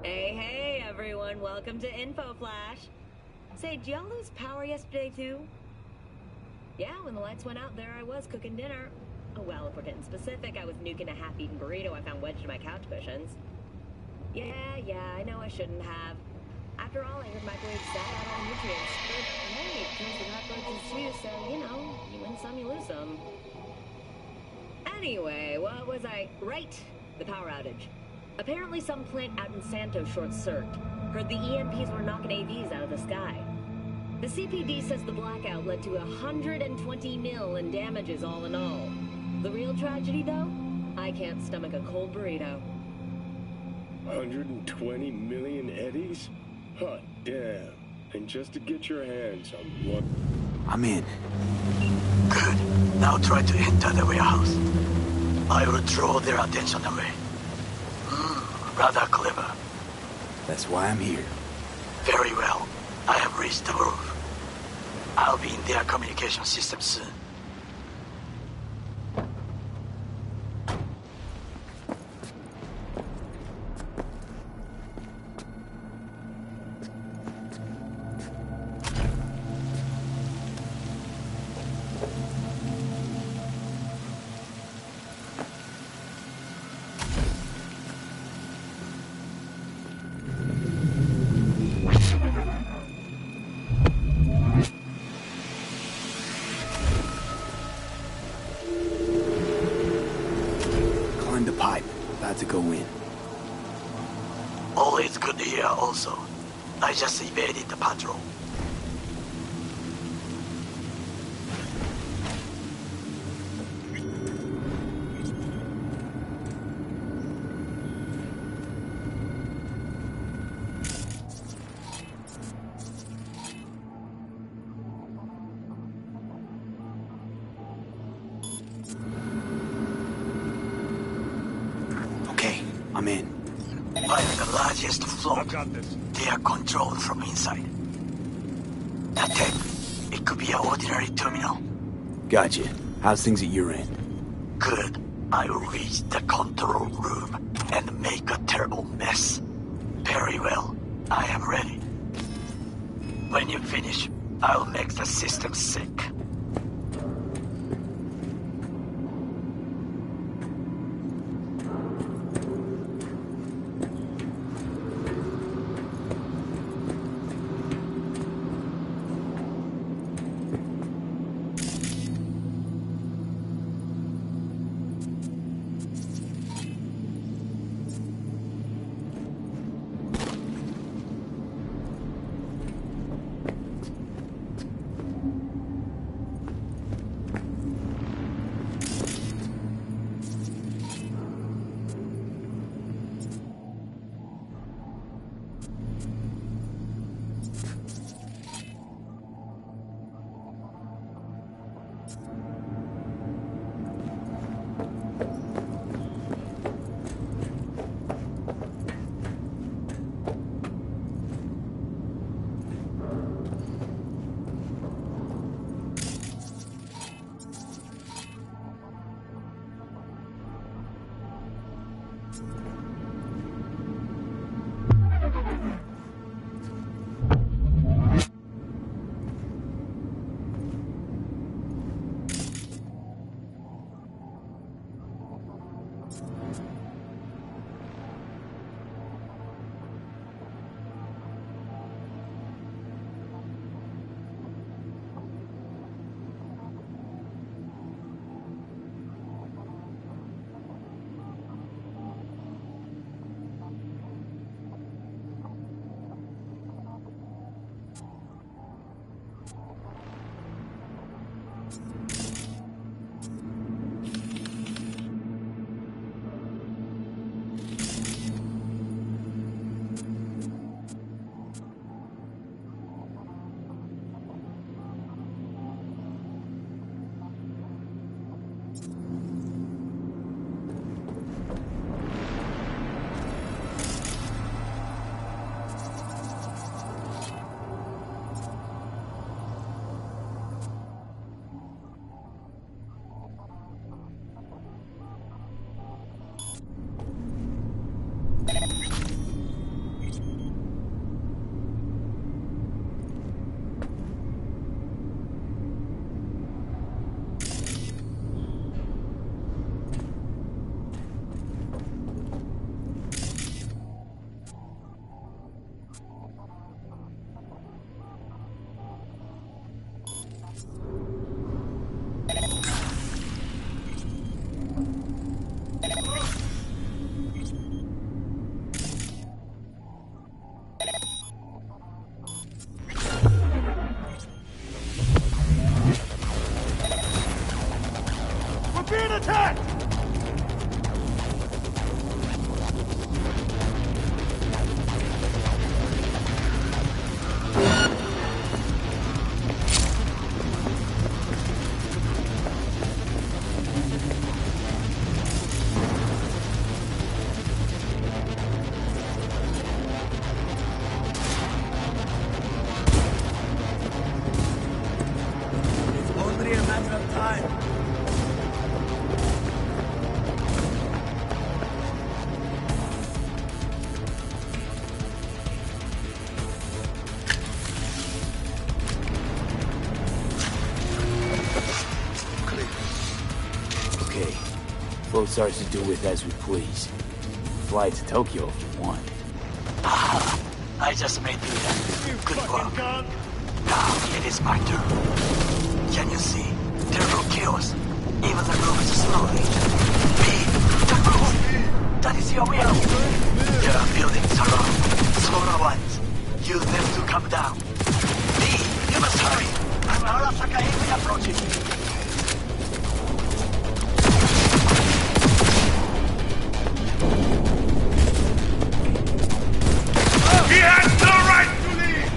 Hey, everyone. Welcome to Info Flash. Say, did y'all lose power yesterday, too? Yeah, when the lights went out, there I was cooking dinner. Oh, well, if we're getting specific, I was nuking a half-eaten burrito I found wedged in my couch cushions. Yeah, I know I shouldn't have. After all, I heard microwave sat out all the nutrients. But hey, it kills the cockroaches too, so, you know, you win some, you lose some. Anyway, what was I... Right, the power outage. Apparently some plant out in Santos short-circuited. Heard the EMPs were knocking AVs out of the sky. The CPD says the blackout led to 120 mil in damages all in all. The real tragedy, though? I can't stomach a cold burrito. 120 million eddies? Hot damn. And just to get your hands on one... I'm in. Good. Now try to enter the warehouse. I will draw their attention away. Rather clever. That's why I'm here. Very well. I have reached the roof. I'll be in their communication system soon. To go in. Always good here also. I just evaded the patrol. I'm in. By the largest floor, they are controlled from inside. That tape, it could be an ordinary terminal. Gotcha. How's things at your end? Good. I will reach the control room and make a terrible mess. Very well. I am ready. When you finish, I'll make the system sick. boat's ours to do with as we please. Fly to Tokyo if you want. I just made it. Good work. Now it is my turn. Can you see? Terrible chaos. Even the room is slowly. The roof! That is your will. There are buildings around. Smaller ones. Use them to come down. You must hurry. Arasaka is approaching. He has no right to leave!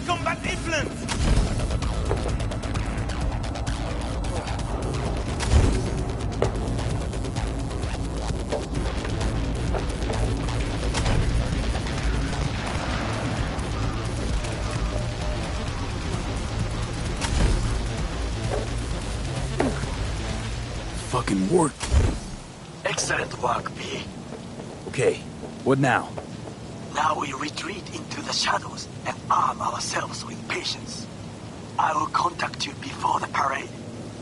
Combat influence! Fucking work. Excellent work, P. Okay, what now? Now we retreat into the shadows and arm ourselves with patience. I will contact you before the parade.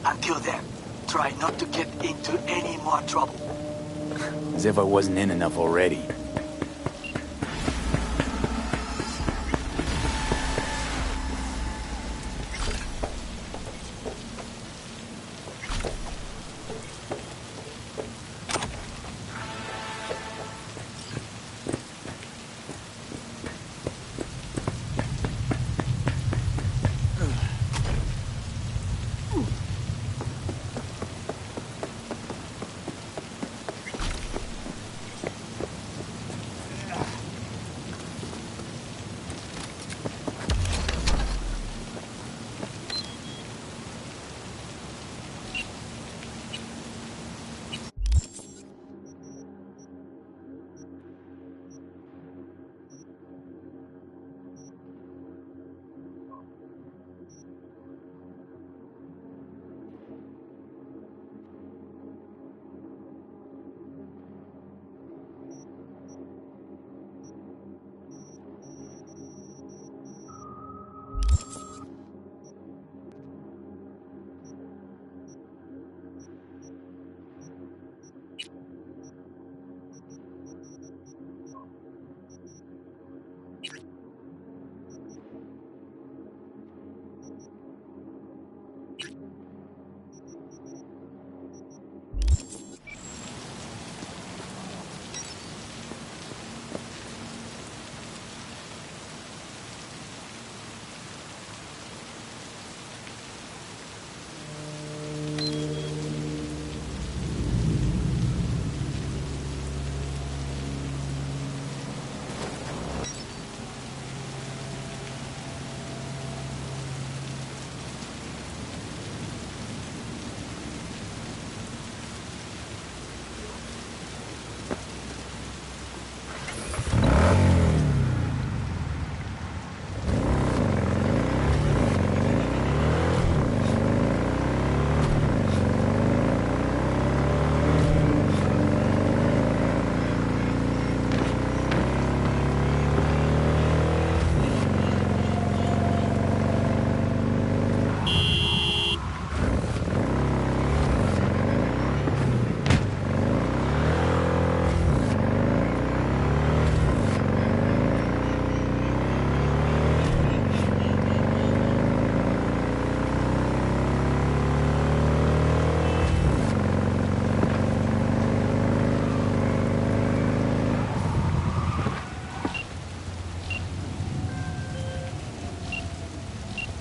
Until then, try not to get into any more trouble. As if I wasn't in enough already.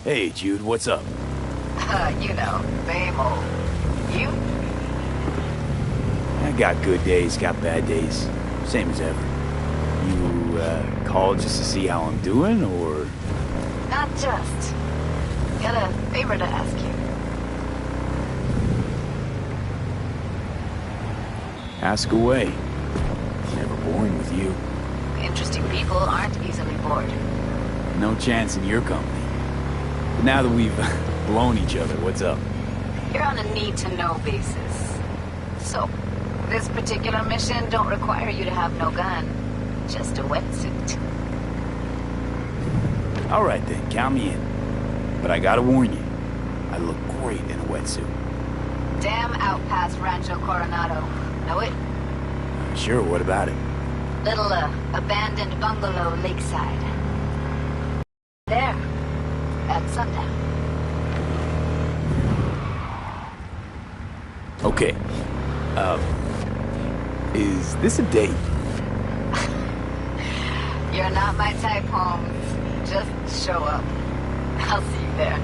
Hey, Jude, what's up? You know, same old. You? I got good days, got bad days. Same as ever. You, called just to see how I'm doing, or...? Not just. Got a favor to ask you. Ask away. Never boring with you. Interesting people aren't easily bored. No chance in your company. But now that we've blown each other, what's up? You're on a need-to-know basis. So, this particular mission don't require you to have no gun. Just a wetsuit. All right then, count me in. But I gotta warn you, I look great in a wetsuit. Damn out past Rancho Coronado. Know it? Sure, what about it? Little, abandoned bungalow lakeside. There. At sundown. Okay. Is this a date? You're not my type, Holmes. Just show up. I'll see you there.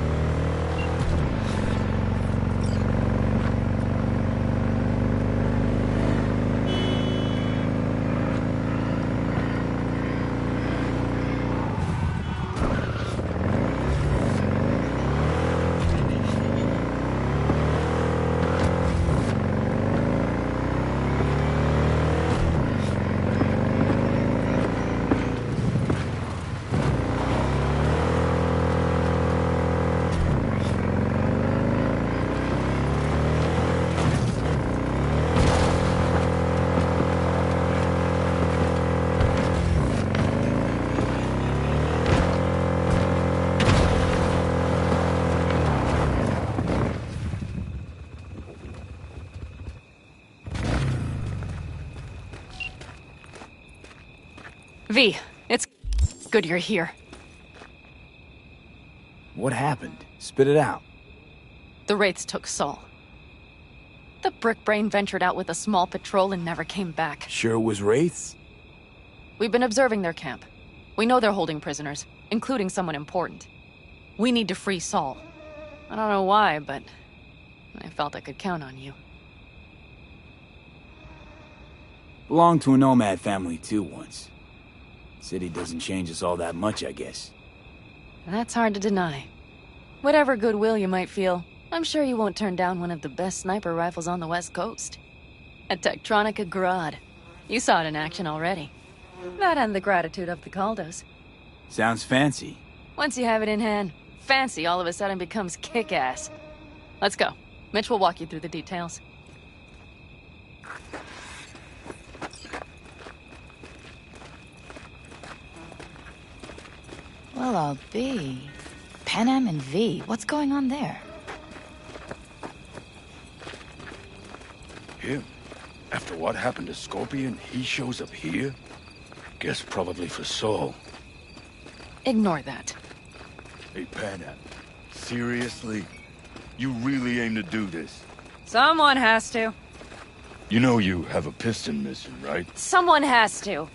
V, it's good you're here. What happened? Spit it out. The Wraiths took Saul. The Brick Brain ventured out with a small patrol and never came back. Sure it was Wraiths? We've been observing their camp. We know they're holding prisoners, including someone important. We need to free Saul. I don't know why, but I felt I could count on you. Belonged to a nomad family too once. City doesn't change us all that much, I guess. That's hard to deny. Whatever goodwill you might feel, I'm sure you won't turn down one of the best sniper rifles on the West Coast. A Tektronica Grad. You saw it in action already. That and the gratitude of the Caldos. Sounds fancy. Once you have it in hand, fancy all of a sudden becomes kick-ass. Let's go. Mitch will walk you through the details. Well, I'll be. Panam and V, what's going on there? Him? After what happened to Scorpion, he shows up here? Guess probably for Saul. Ignore that. Hey, Panam. Seriously? You really aim to do this? Someone has to. You know you have a piston missing, right? Someone has to.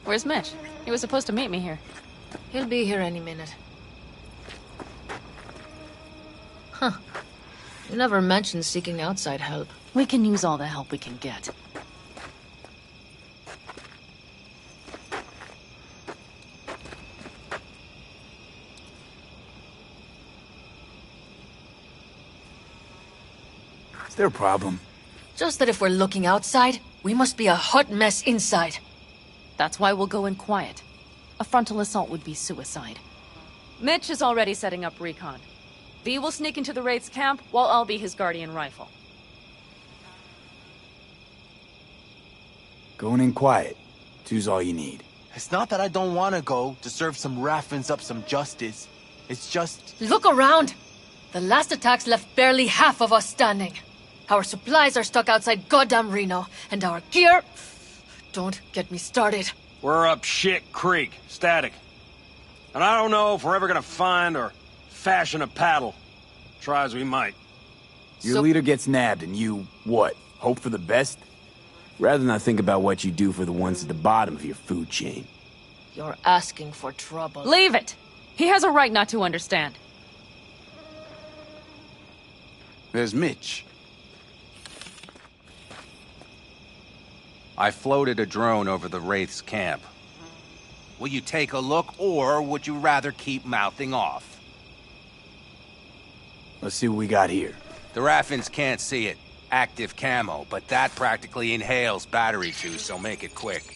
Where's Mitch? He was supposed to meet me here. He'll be here any minute. Huh. You never mentioned seeking outside help. We can use all the help we can get. Is there a problem? Just that if we're looking outside, we must be a hot mess inside. That's why we'll go in quiet. A frontal assault would be suicide. Mitch is already setting up recon. V will sneak into the Wraith's camp, while I'll be his guardian rifle. Going in quiet. Two's all you need. It's not that I don't want to go to serve some Raffins up some justice. It's just... Look around! The last attacks left barely half of us standing. Our supplies are stuck outside goddamn Reno, and our gear... Don't get me started. We're up shit creek, static. And I don't know if we're ever gonna find or fashion a paddle. Try as we might. Your leader gets nabbed and you, what, hope for the best? Rather not think about what you do for the ones at the bottom of your food chain. You're asking for trouble. Leave it! He has a right not to understand. There's Mitch. I floated a drone over the Wraith's camp. Will you take a look, or would you rather keep mouthing off? Let's see what we got here. The Raffins can't see it. Active camo, but that practically inhales battery juice, so make it quick.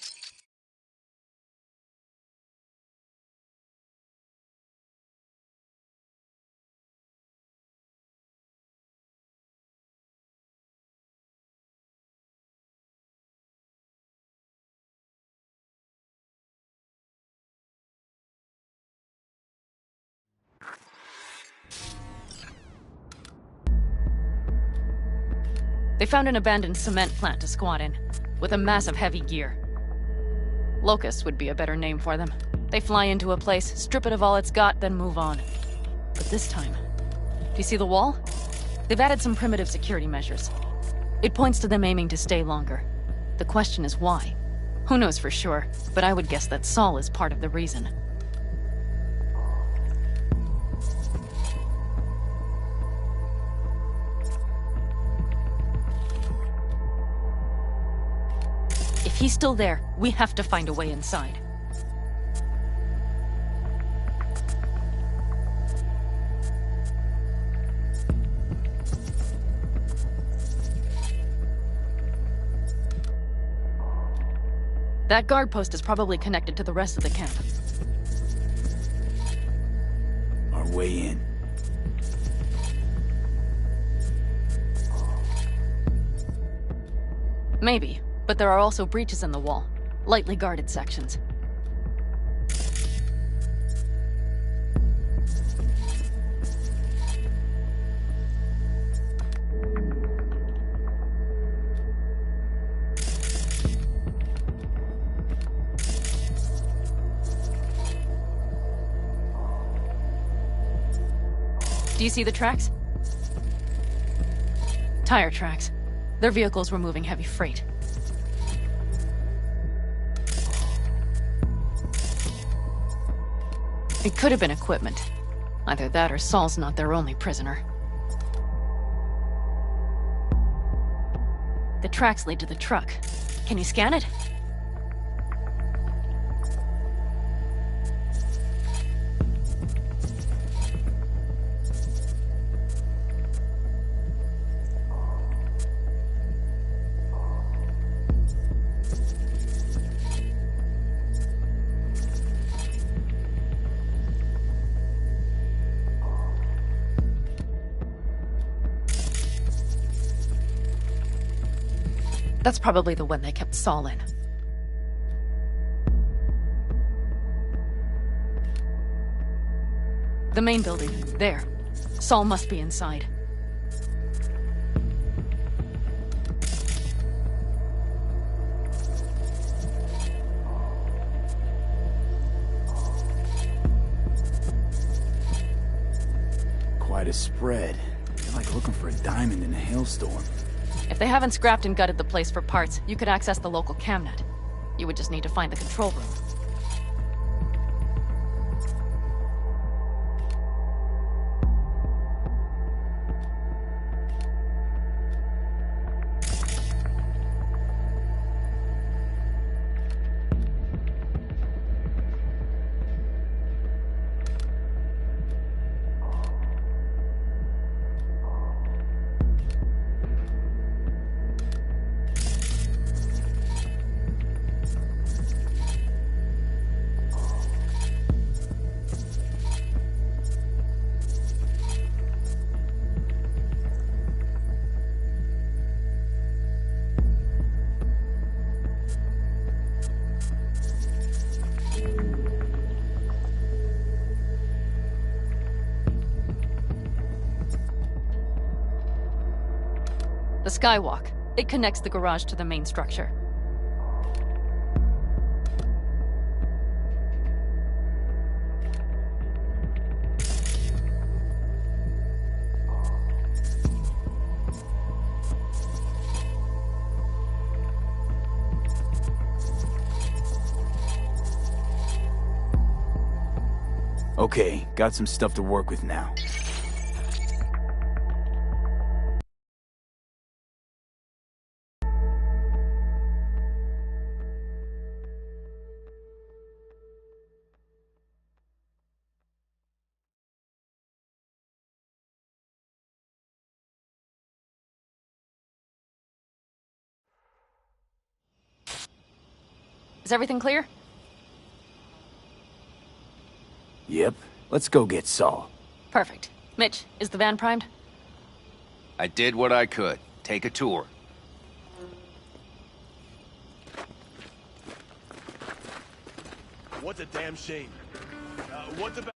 They found an abandoned cement plant to squat in, with a massive heavy gear. Locusts would be a better name for them. They fly into a place, strip it of all it's got, then move on. But this time... Do you see the wall? They've added some primitive security measures. It points to them aiming to stay longer. The question is why? Who knows for sure, but I would guess that Saul is part of the reason. If he's still there, we have to find a way inside. That guard post is probably connected to the rest of the camp. Our way in. Maybe. But there are also breaches in the wall, lightly guarded sections. Do you see the tracks? Tire tracks. Their vehicles were moving heavy freight. It could have been equipment. Either that or Saul's not their only prisoner. The tracks lead to the truck. Can you scan it? That's probably the one they kept Saul in. The main building. There. Saul must be inside. Quite a spread. You're like looking for a diamond in a hailstorm. If they haven't scrapped and gutted the place for parts, you could access the local camnet. You would just need to find the control room. The skywalk. It connects the garage to the main structure. Okay, got some stuff to work with now. Is everything clear? Yep. Let's go get Saul. Perfect. Mitch, is the van primed? I did what I could. Take a tour. What a damn shame. What about...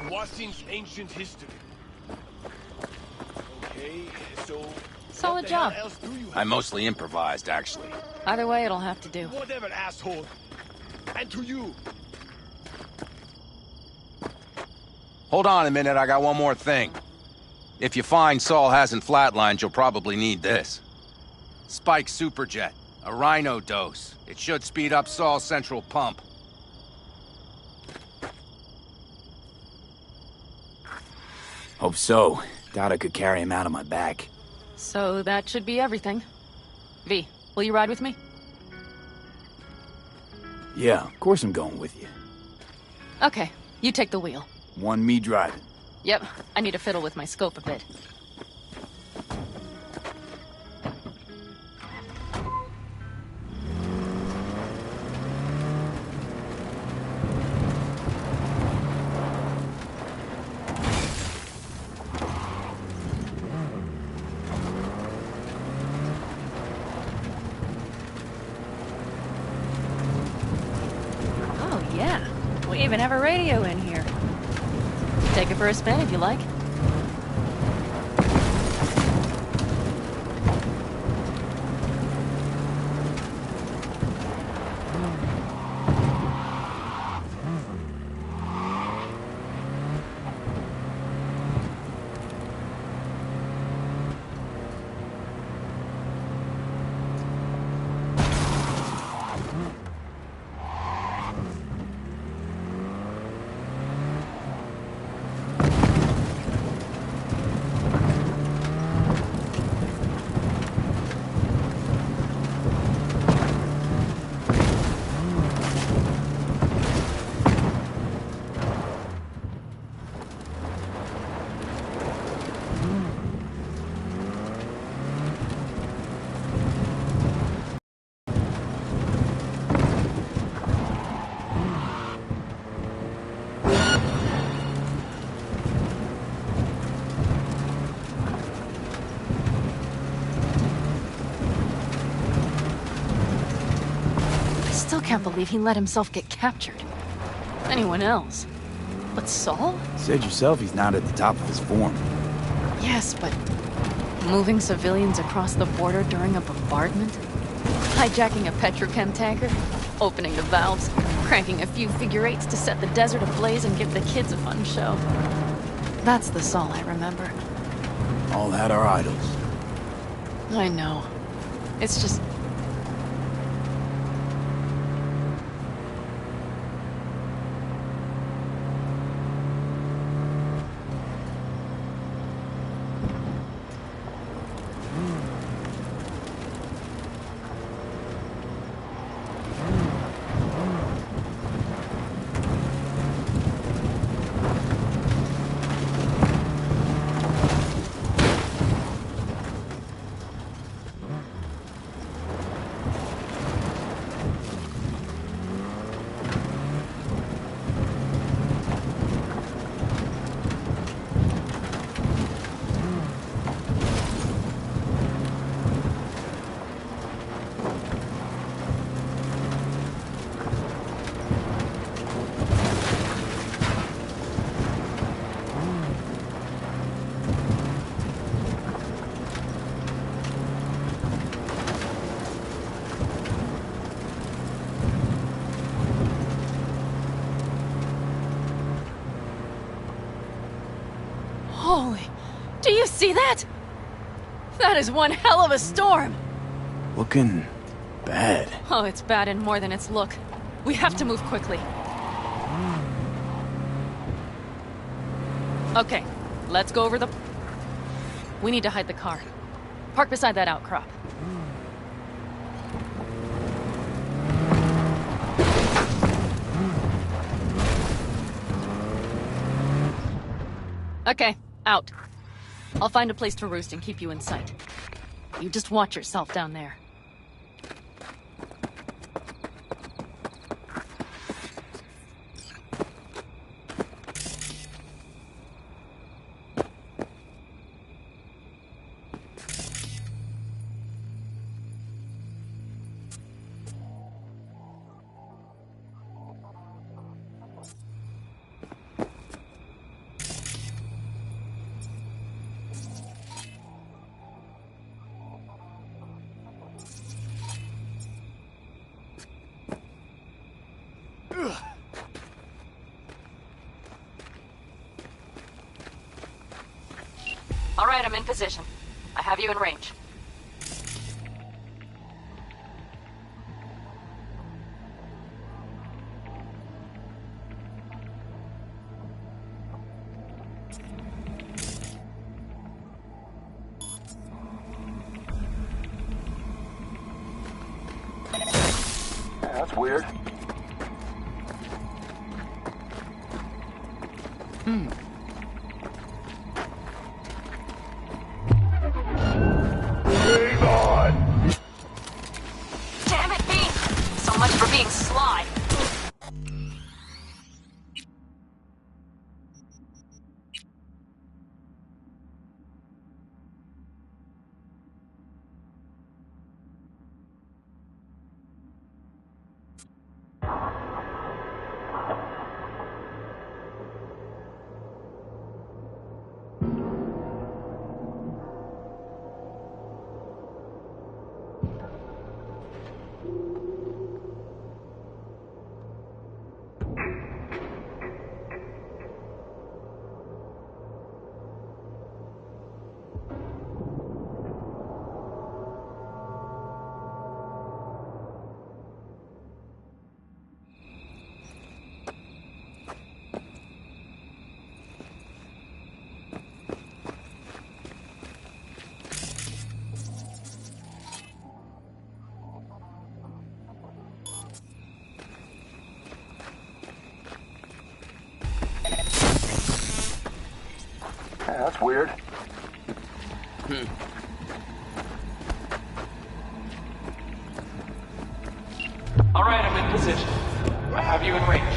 Washington's ancient history. Okay, so... Solid job. I mostly improvised, actually. Either way, it'll have to do. Whatever, asshole. And to you. Hold on a minute, I got one more thing. If you find Saul hasn't flatlined, you'll probably need this. Spike Superjet. A Rhino dose. It should speed up Saul's central pump. Hope so. Doubt I could carry him out on my back. So that should be everything. V, will you ride with me? Yeah, of course I'm going with you. Okay, you take the wheel. One me driving. Yep, I need to fiddle with my scope a bit. We even have a radio in here. Take it for a spin if you like. Can't believe he let himself get captured. Anyone else? But Saul? Said yourself he's not at the top of his form. Yes, but moving civilians across the border during a bombardment? Hijacking a petrochem tanker? Opening the valves? Cranking a few figure eights to set the desert ablaze and give the kids a fun show? That's the Saul I remember. All had our idols. I know. It's just... Holy... Do you see that? That is one hell of a storm! Looking... bad. Oh, it's bad in more than its look. We have to move quickly. Okay, let's go over the... We need to hide the car. Park beside that outcrop. Okay, out. I'll find a place to roost and keep you in sight. You just watch yourself down there. All right, I'm in position. I have you in range. That's weird. Damn it, Bean! So much for being sly. That's weird. All right, I'm in position. I have you in range.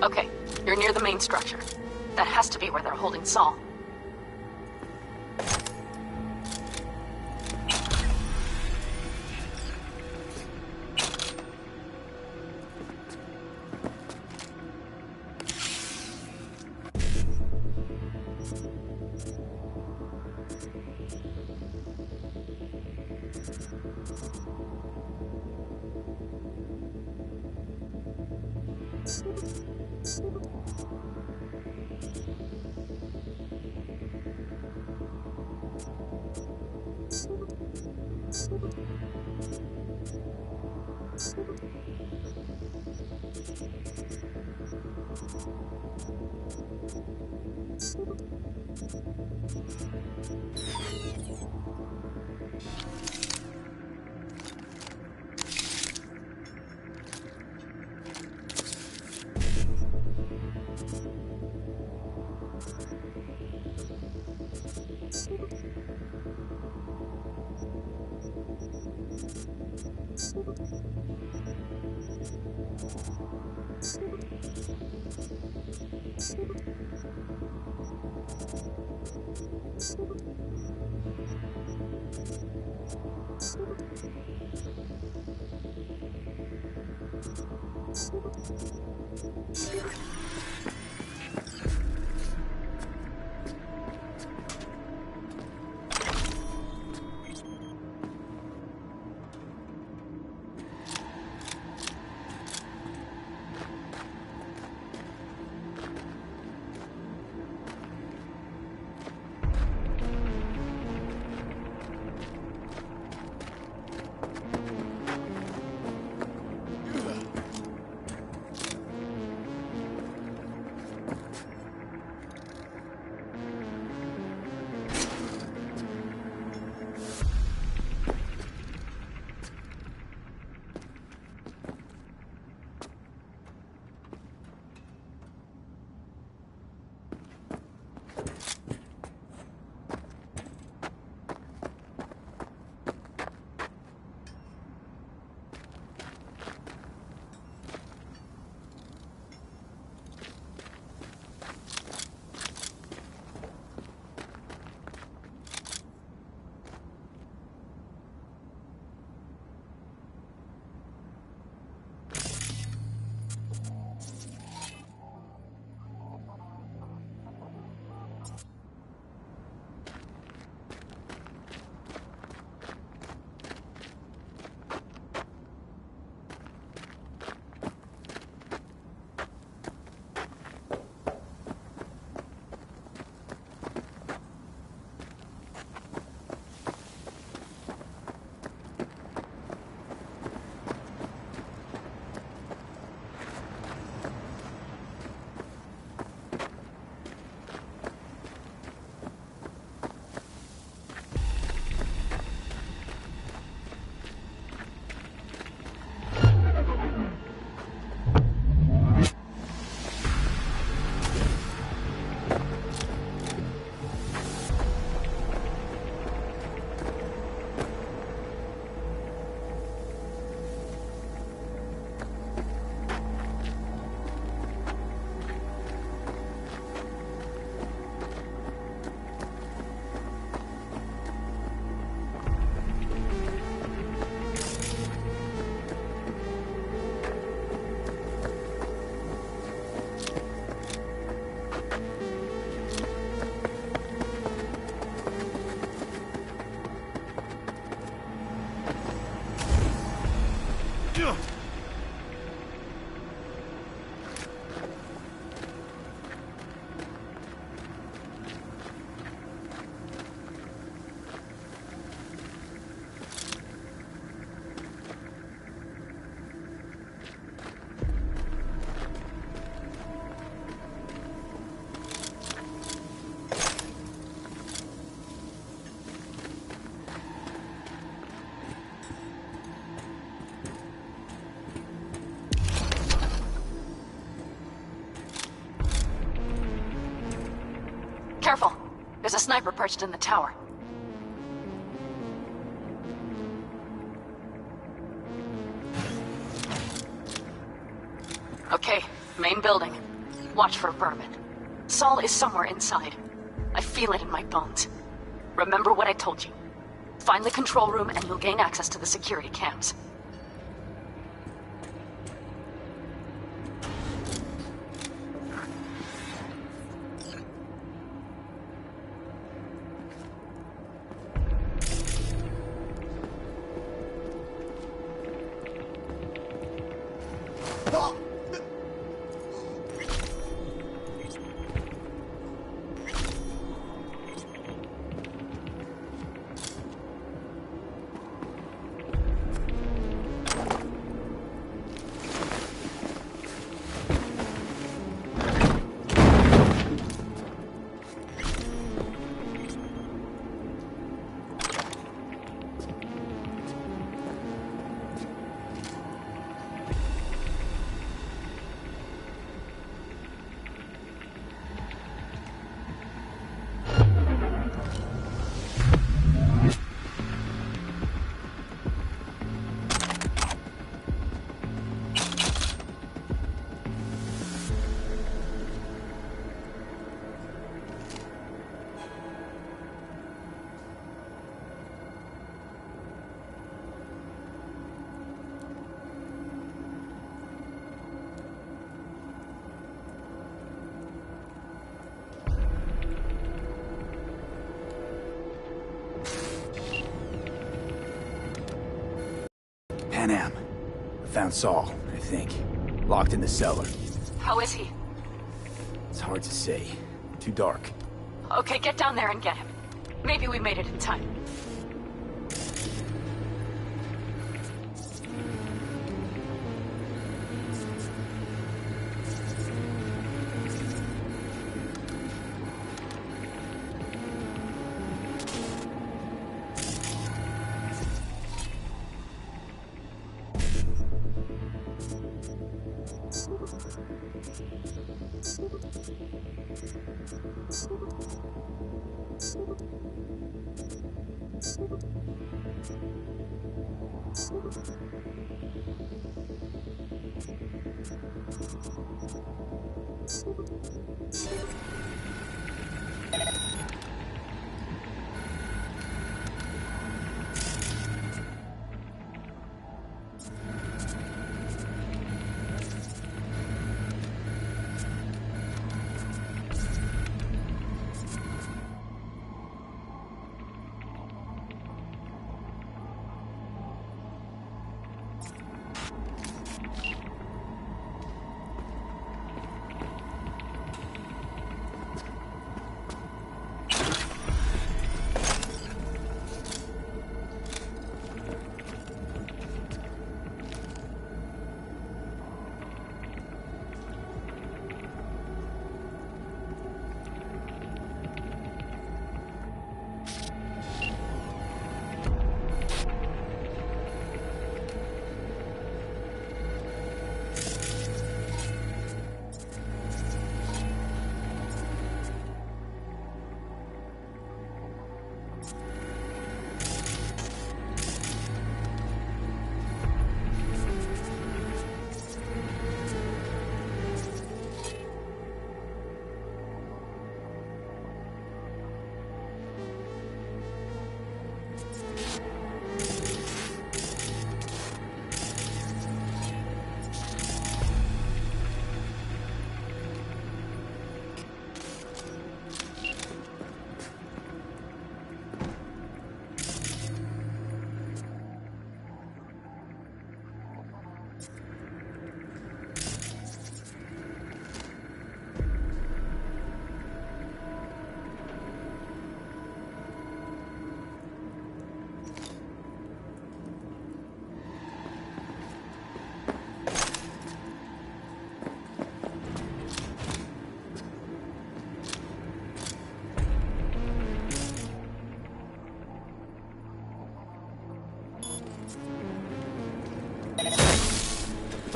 Okay, you're near the main structure. That has to be where they're holding Saul. Careful. There's a sniper perched in the tower. Okay, main building. Watch for vermin. Saul is somewhere inside. I feel it in my bones. Remember what I told you. Find the control room and you'll gain access to the security cams. I found Saul, I think. Locked in the cellar. How is he? It's hard to say. Too dark. Okay, get down there and get him. Maybe we made it in time.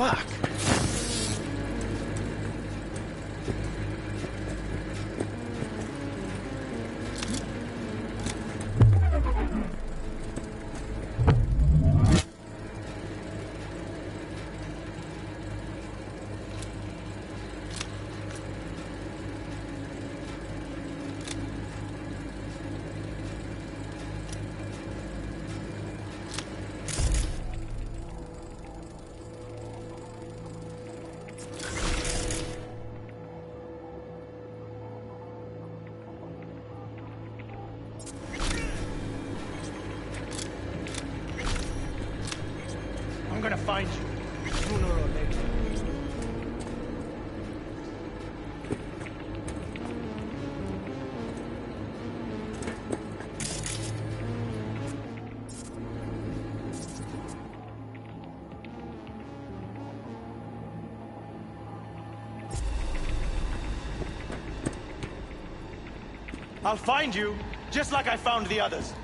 Fuck. find you, sooner or later. I'll find you, just like I found the others.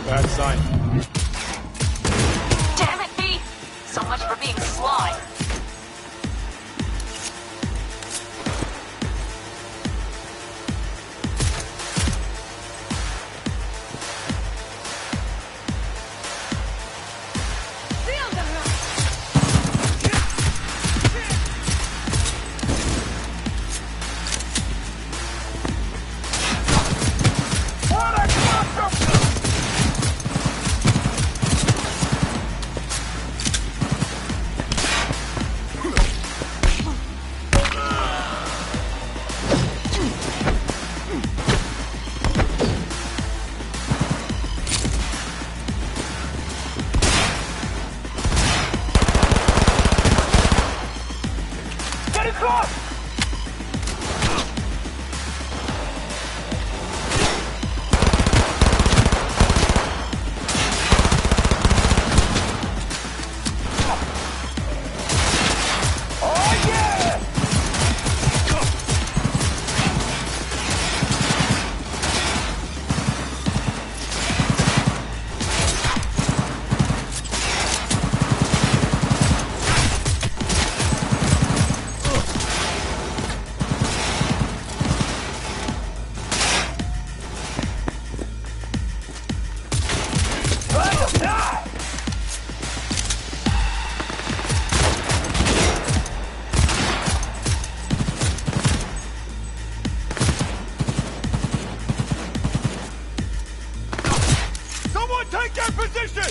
Bad sign. Damn it, B! So much for being sly. Take their position!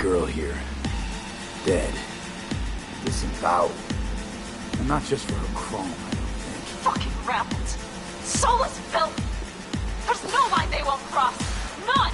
girl here. Dead. Disemboweled. And not just for her chrome, I don't think. Fucking rabbits. Soul is filth. There's no line they won't cross. None.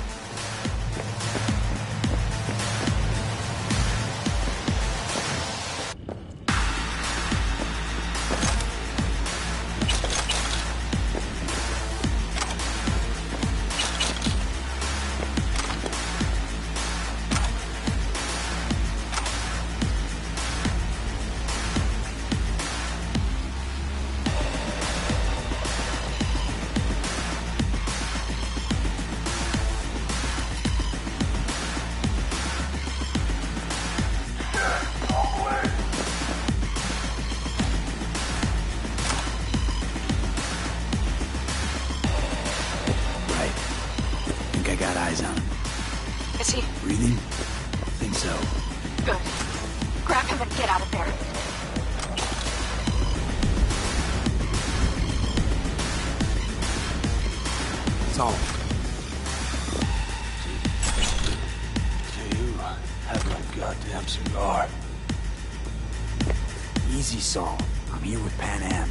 Easy, Saul. I'm here with Pan Am.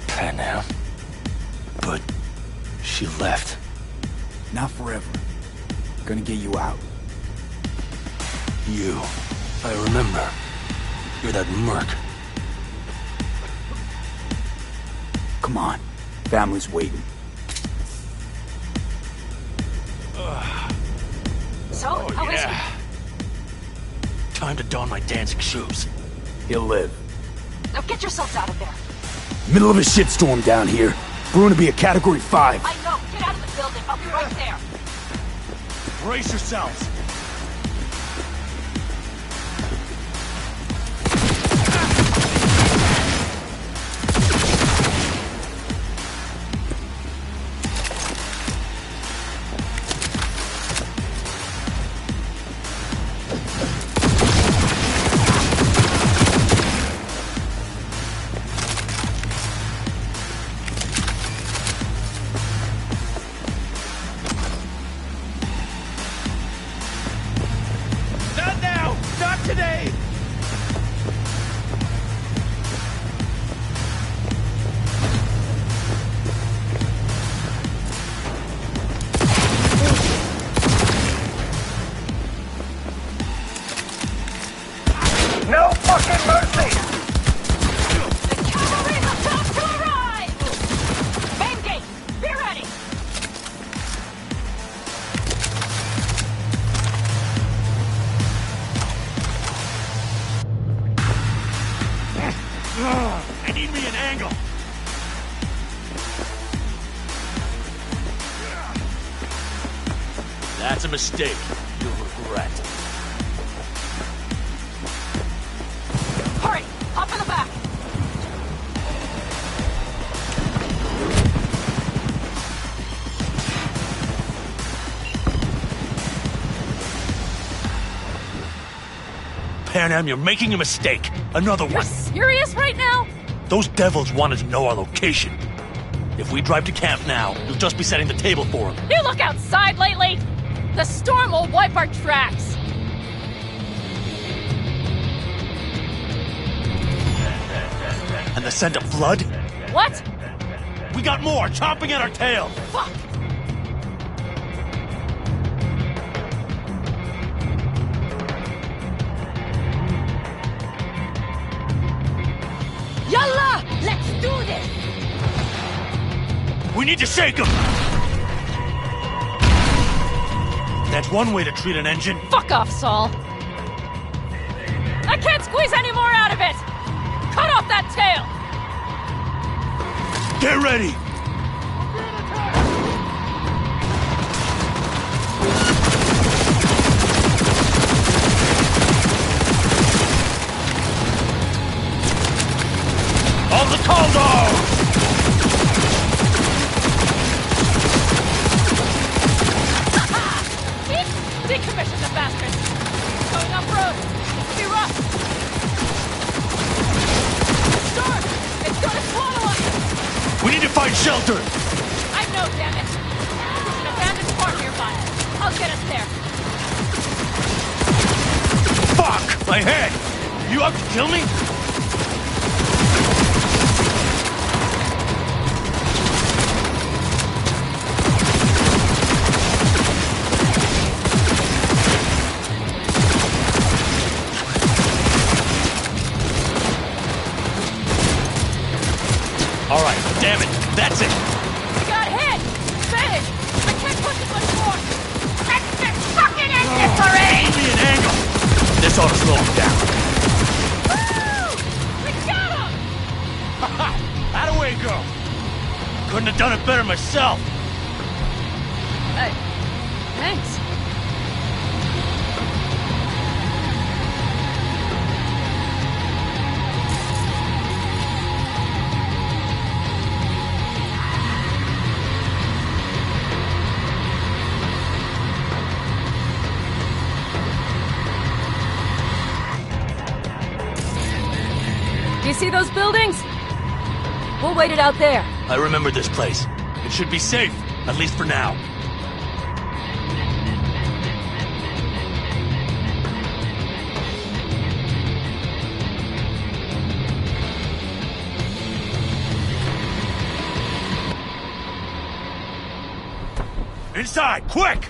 Pan Am? But she left. Not forever. Gonna get you out. You. I remember. You're that merc. Come on. Family's waiting. So, how is he? Time to don my dancing shoes. He'll live. Now get yourselves out of there. Middle of a shitstorm down here. Brewing to be a Category 5. I know. Get out of the building. I'll be right there. Brace yourselves. I need me an angle. That's a mistake. You'll regret. Hurry! Hop in the back! Pan Am, you're making a mistake. Another You're one. serious right now? Those devils wanted to know our location. If we drive to camp now, you'll just be setting the table for them. You look outside lately? The storm will wipe our tracks. And the scent of blood? What? We got more chomping at our tail. Fuck! Yalla! Let's do this! We need to shake them! That's one way to treat an engine. Fuck off, Saul. I can't squeeze any more out of it! Cut off that tail! Get ready! On the Caldo! Decommission the bastard! Going off-road! It's be rough! Storm! It's gonna swallow us! We need to find shelter! I know, damn it! There's an abandoned farm nearby. I'll get us there. My head! You out to kill me? Alright, damn it. That's it. I got hit! Finish! I can't push it much more! Let's just fucking end this already! Give me an angle. This ought to slow him down. Woo! We got him! How'd away go? Couldn't have done it better myself. Thanks. Do you see those buildings? We'll wait it out there. I remember this place. It should be safe, at least for now. Inside, quick!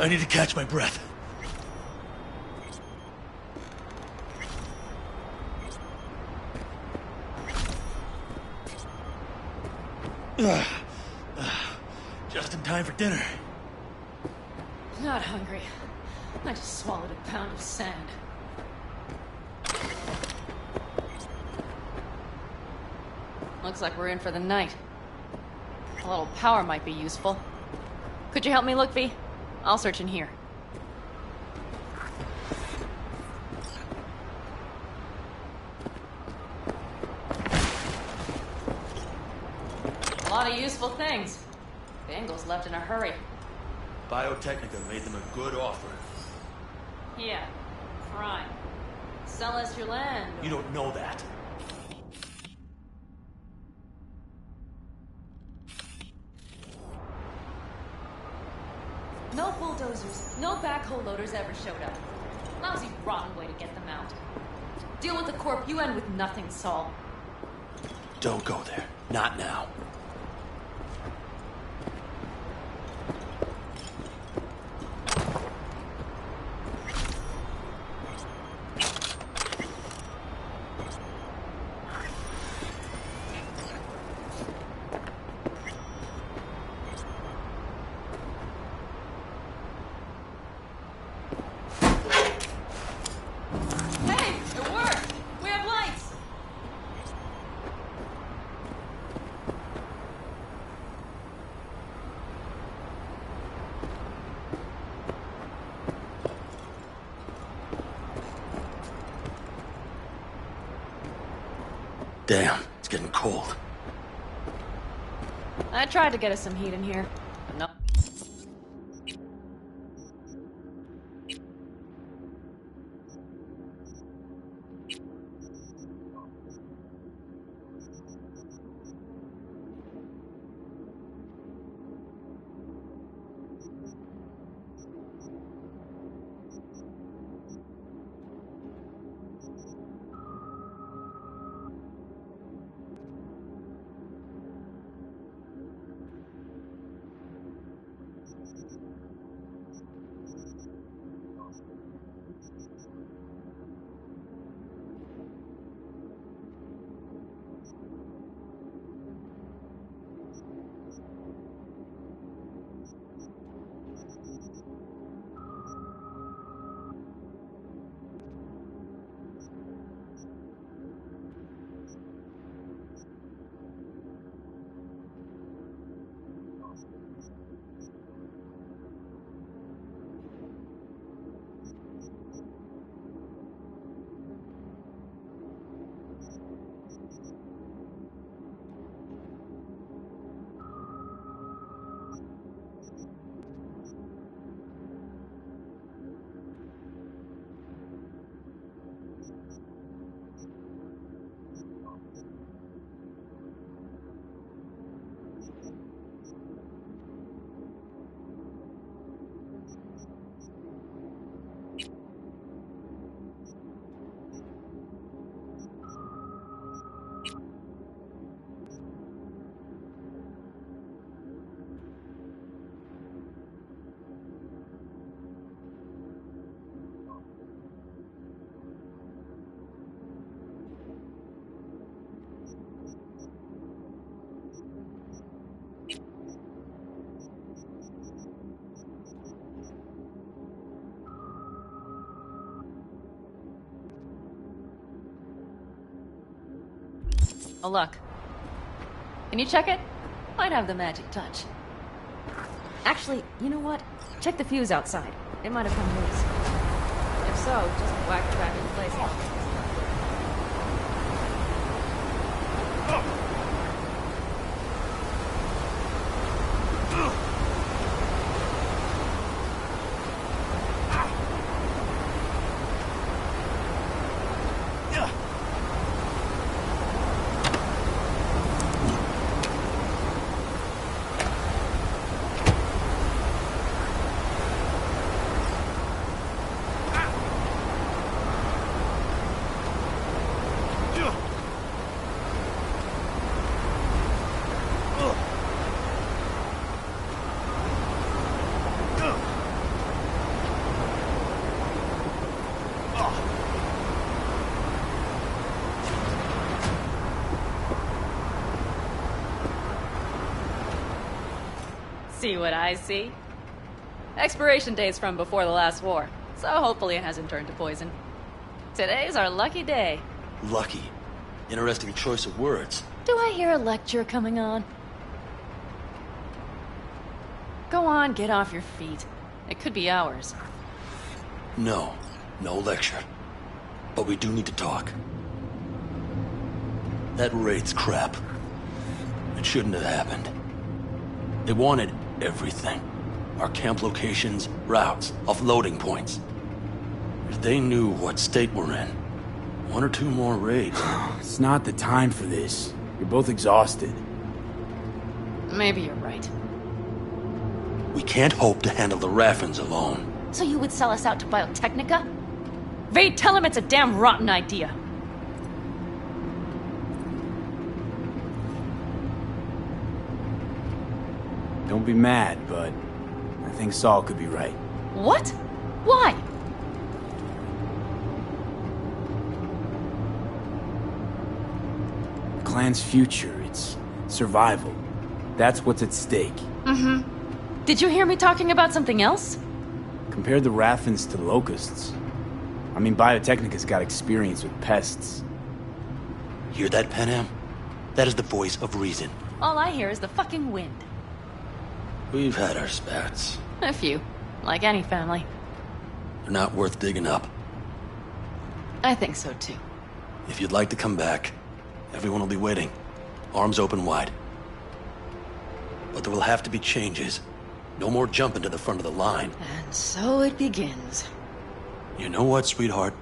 I need to catch my breath. Just in time for dinner. Not hungry. I just swallowed a pound of sand. Looks like we're in for the night. A little power might be useful. Could you help me look, V? I'll search in here. A lot of useful things. Bangles left in a hurry. Biotechnica made them a good offer. Yeah, crime. Sell us your land. You don't know that. No bulldozers, no backhoe loaders ever showed up. Lousy, rotten way to get them out. Deal with the corp, you end with nothing, Saul. Don't go there. Not now. Damn, it's getting cold. I tried to get us some heat in here, but no. A luck. Can you check it? Might have the magic touch. Actually, you know what? Check the fuse outside. It might have come loose. If so, just whack it back into place. See what I see? Expiration date's from before the last war, so hopefully it hasn't turned to poison. Today's our lucky day. Lucky. Interesting choice of words. Do I hear a lecture coming on? Go on, get off your feet. It could be hours. No. No lecture. But we do need to talk. That raid's crap. It shouldn't have happened. They wanted everything. Our camp locations, routes, offloading points. If they knew what state we're in, 1 or 2 more raids. It's not the time for this. You're both exhausted. Maybe you're right. We can't hope to handle the Raffins alone. So you would sell us out to Biotechnica? Vade, tell him it's a damn rotten idea. Don't be mad, but I think Saul could be right. What? Why? The clan's future, its survival. That's what's at stake. Mm-hmm. Did you hear me talking about something else? Compared the Raffins to locusts. I mean, Biotechnica's got experience with pests. Hear that, Panam? That is the voice of reason. All I hear is the fucking wind. We've had our spats. A few. Like any family. They're not worth digging up. I think so, too. If you'd like to come back, everyone will be waiting. Arms open wide. But there will have to be changes. No more jumping to the front of the line. And so it begins. You know what, sweetheart?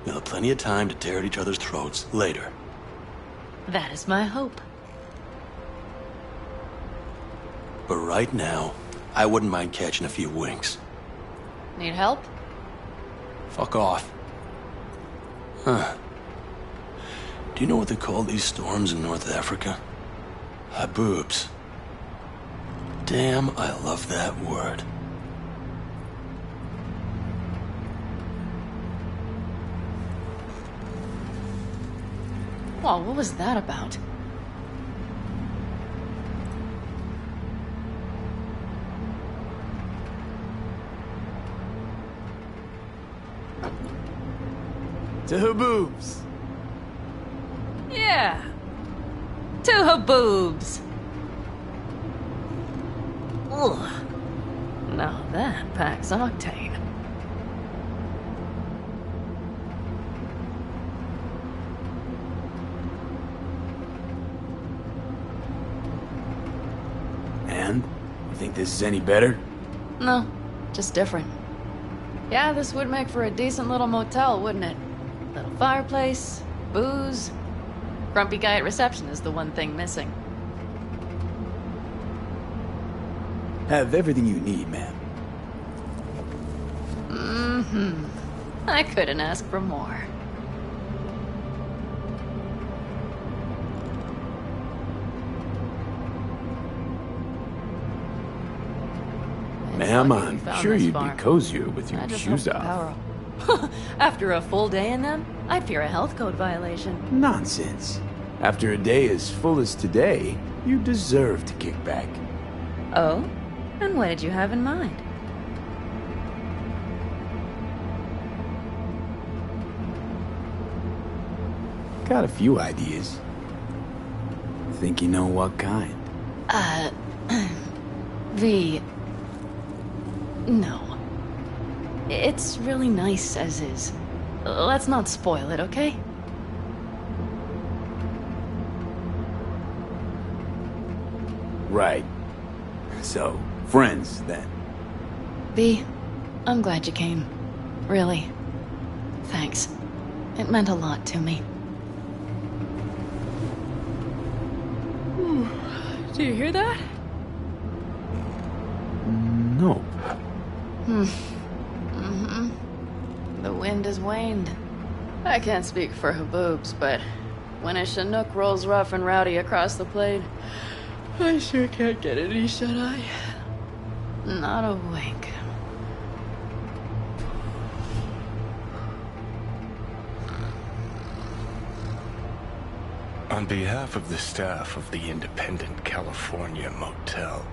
We'll have plenty of time to tear at each other's throats later. That is my hope. But right now, I wouldn't mind catching a few winks. Need help? Fuck off. Huh. Do you know what they call these storms in North Africa? Haboobs. Damn, I love that word. Well, what was that about? To Haboobs. Yeah. To Haboobs. Ugh. Now that packs octane. And? You think this is any better? No, just different. Yeah, this would make for a decent little motel, wouldn't it? Little fireplace, booze. Grumpy guy at reception is the one thing missing. Have everything you need, ma'am. Mm-hmm. I couldn't ask for more. Ma'am, I'm sure you'd be cozier with your shoes off. After a full day in them, I'd fear a health code violation. Nonsense. After a day as full as today, you deserve to kick back. Oh? And what did you have in mind? Got a few ideas. Think you know what kind? V... No. It's really nice as is. Let's not spoil it, okay? Right. So, friends, then. V, I'm glad you came. Really. Thanks. It meant a lot to me. Do you hear that? No. The wind has waned. I can't speak for Haboobs, but when a Chinook rolls rough and rowdy across the plain, I sure can't get any shut-eye. Not a wink. On behalf of the staff of the Independent California Motel,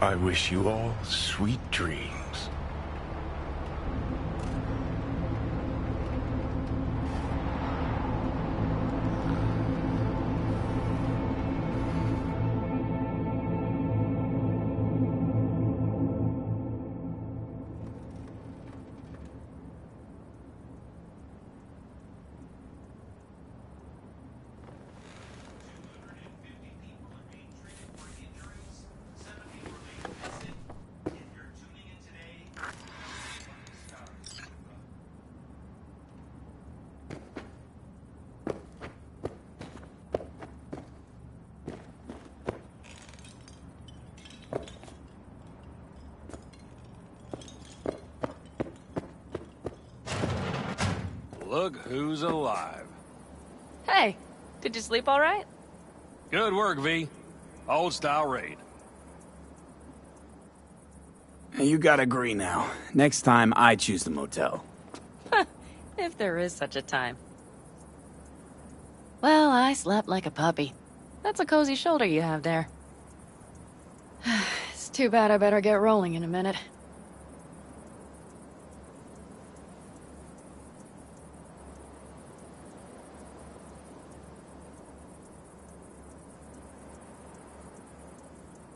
I wish you all sweet dreams. Look who's alive. Hey, did you sleep all right? Good work, V. Old-style raid. You gotta agree now. Next time, I choose the motel. If there is such a time. Well, I slept like a puppy. That's a cozy shoulder you have there. It's too bad I better get rolling in a minute.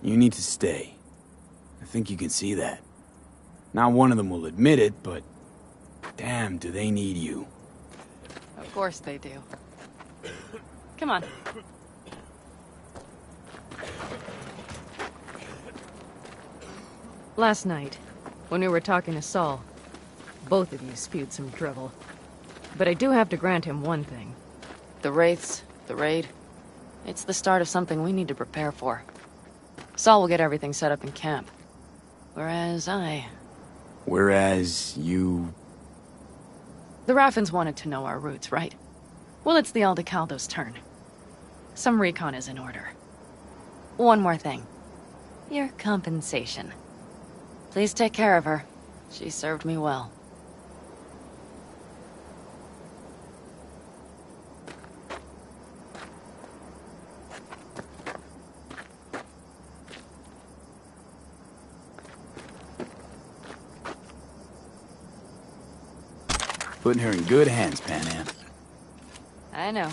You need to stay. I think you can see that. Not one of them will admit it, but... damn, do they need you. Of course they do. Come on. Last night, when we were talking to Saul, both of you spewed some drivel. But I do have to grant him one thing. The Wraiths, the raid, it's the start of something we need to prepare for. Saul will get everything set up in camp. Whereas you... The Raffins wanted to know our roots, right? Well, it's the Aldecaldo's turn. Some recon is in order. One more thing. Your compensation. Please take care of her. She served me well. Putting her in good hands, Panam. I know.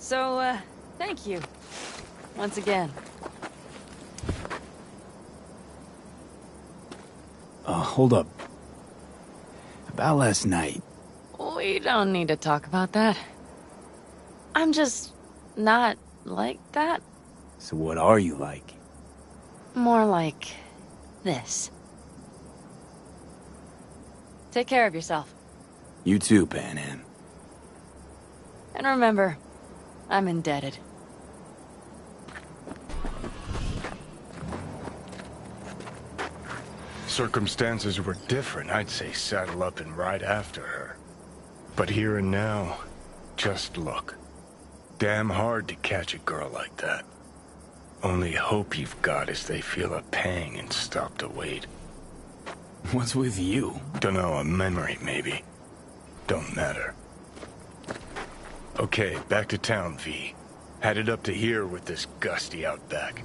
So, thank you. Once again. Hold up. About last night. We don't need to talk about that. I'm just not like that. So what are you like? More like this. Take care of yourself. You too, Panam. And remember, I'm indebted. Circumstances were different, I'd say saddle up and ride after her. But here and now, just look. Damn hard to catch a girl like that. Only hope you've got is they feel a pang and stop to wait. What's with you? Dunno, a memory maybe. Don't matter. Okay, back to town, V. Headed up to here with this gusty outback.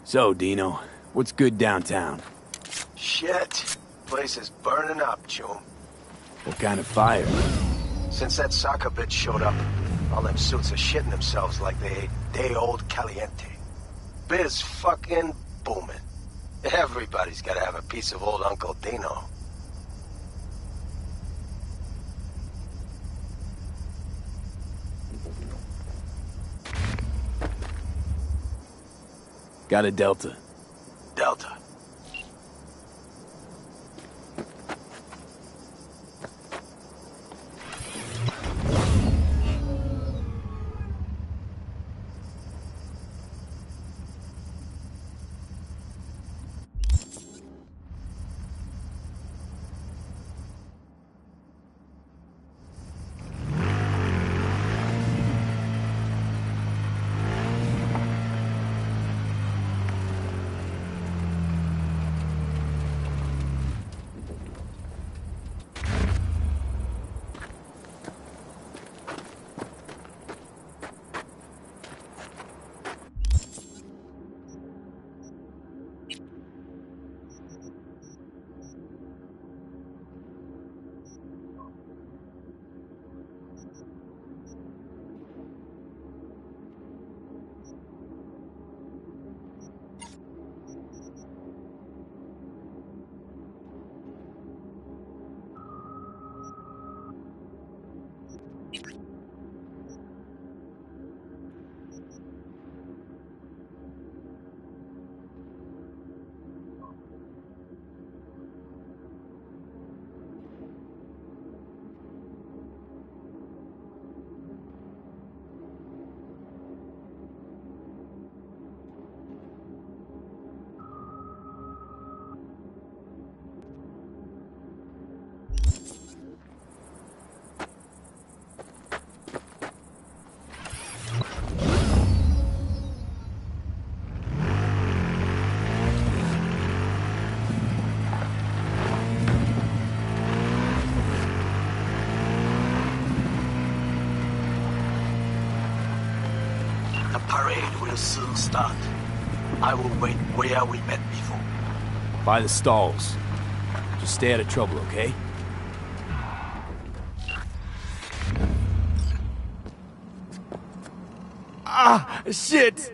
So, Dino, what's good downtown? Shit. Place is burning up, June. What kind of fire? Since that soccer bitch showed up, all them suits are shitting themselves like they ate day-old caliente. Biz fucking booming. Everybody's gotta have a piece of old Uncle Dino. Got a Delta. Delta. The parade will soon start. I will wait where we met before. By the stalls. Just stay out of trouble, okay? Ah, shit!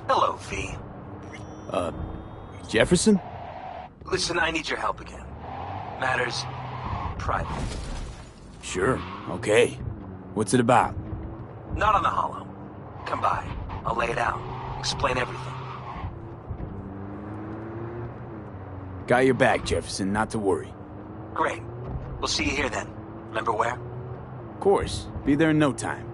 Hello, V. Jefferson? Listen, I need your help again. Matters private. Sure, okay. What's it about? Not on the hollow. Come by. I'll lay it out. Explain everything. Got your back, Jefferson, not to worry. Great. We'll see you here then. Remember where? Of course. Be there in no time.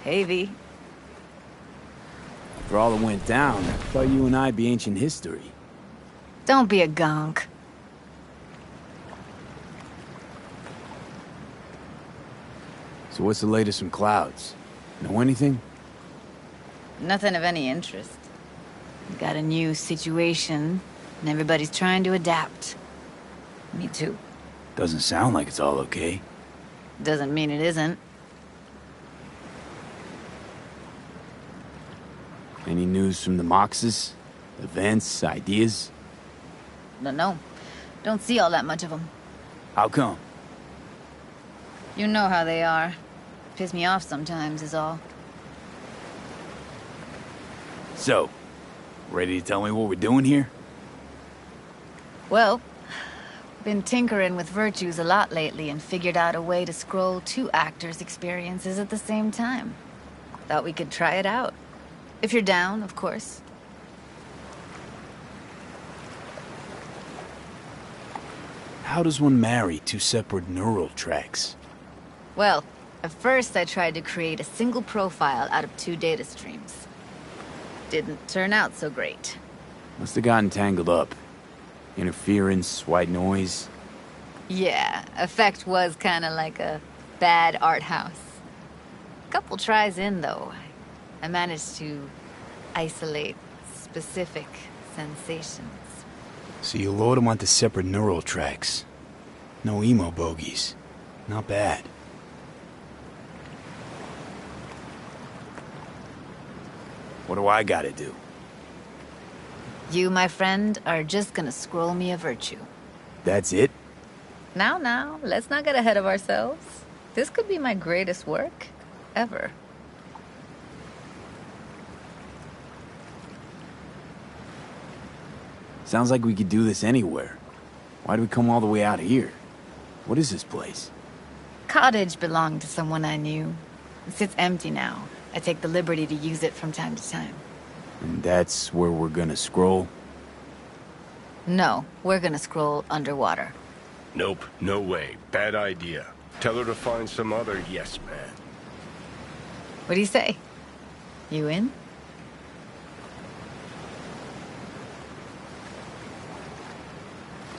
Hey, V. For all that went down, I thought you and I'd be ancient history. Don't be a gonk. So what's the latest from Clouds? Know anything? Nothing of any interest. We got a new situation, and everybody's trying to adapt. Me too. Doesn't sound like it's all okay. Doesn't mean it isn't. Any news from the Moxes? Events, ideas? No. Don't see all that much of them. How come? You know how they are. Piss me off sometimes is all. So, ready to tell me what we're doing here? Well, been tinkering with virtues a lot lately and figured out a way to scroll 2 actors' experiences at the same time. Thought we could try it out. If you're down, of course. How does one marry 2 separate neural tracks? Well, at first I tried to create a single profile out of 2 data streams. Didn't turn out so great. Must have gotten tangled up. Interference, white noise. Yeah, effect was kinda like a bad art house. Couple tries in, though, I managed to isolate specific sensations. So you load them onto separate neural tracks. No emo bogies. Not bad. What do I gotta do? You, my friend, are just gonna scroll me a virtue. That's it? Now, let's not get ahead of ourselves. This could be my greatest work ever. Sounds like we could do this anywhere. Why'd we come all the way out here? What is this place? Cottage belonged to someone I knew. It sits empty now. I take the liberty to use it from time to time. And that's where we're gonna scroll? No, we're gonna scroll underwater. Nope, no way. Bad idea. Tell her to find some other yes man. What do you say? You in?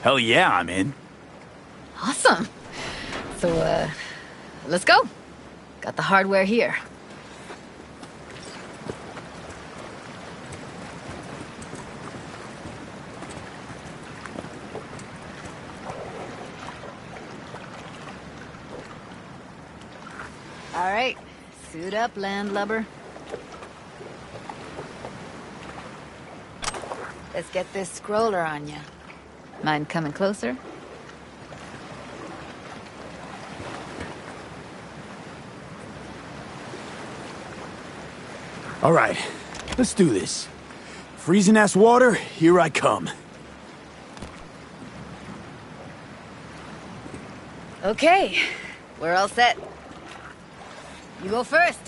Hell yeah, I'm in. Awesome. So, let's go. Got the hardware here. All right, suit up, landlubber. Let's get this scroller on ya. Mind coming closer? All right, let's do this. Freezing-ass water, here I come. Okay, we're all set. You go first.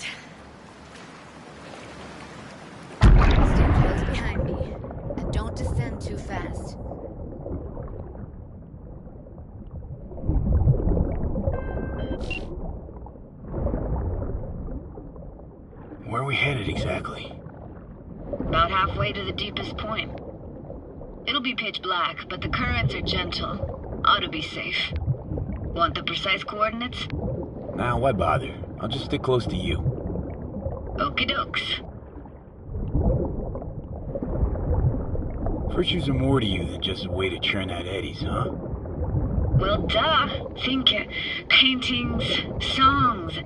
Stay close behind me, and don't descend too fast. Where are we headed exactly? About halfway to the deepest point. It'll be pitch black, but the currents are gentle. Ought to be safe. Want the precise coordinates? Nah, why bother? I'll just stick close to you. Okie dokes. Virtues are more to you than just a way to churn out eddies, huh? Well, duh. Think paintings, songs.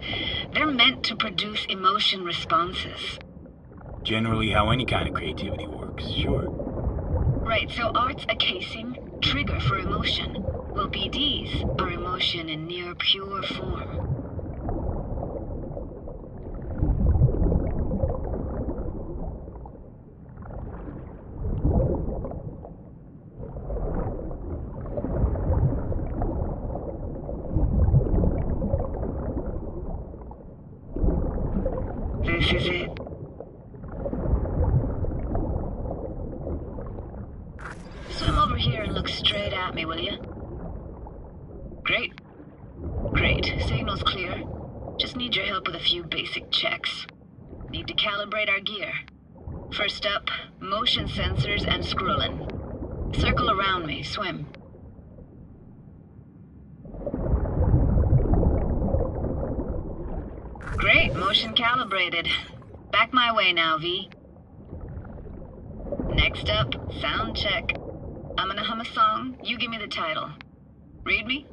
They're meant to produce emotion responses. Generally how any kind of creativity works, sure. Right, so art's a casing, trigger for emotion. Well, BDs are emotion in near pure form. This is it. Swim over here and look straight at me, will you? Great. Great. Signal's clear. Just need your help with a few basic checks. Need to calibrate our gear. First up, motion sensors and scrolling. Circle around me, swim. Great, motion calibrated. Back my way now, V. Next up, sound check. I'm gonna hum a song, you give me the title. Read me?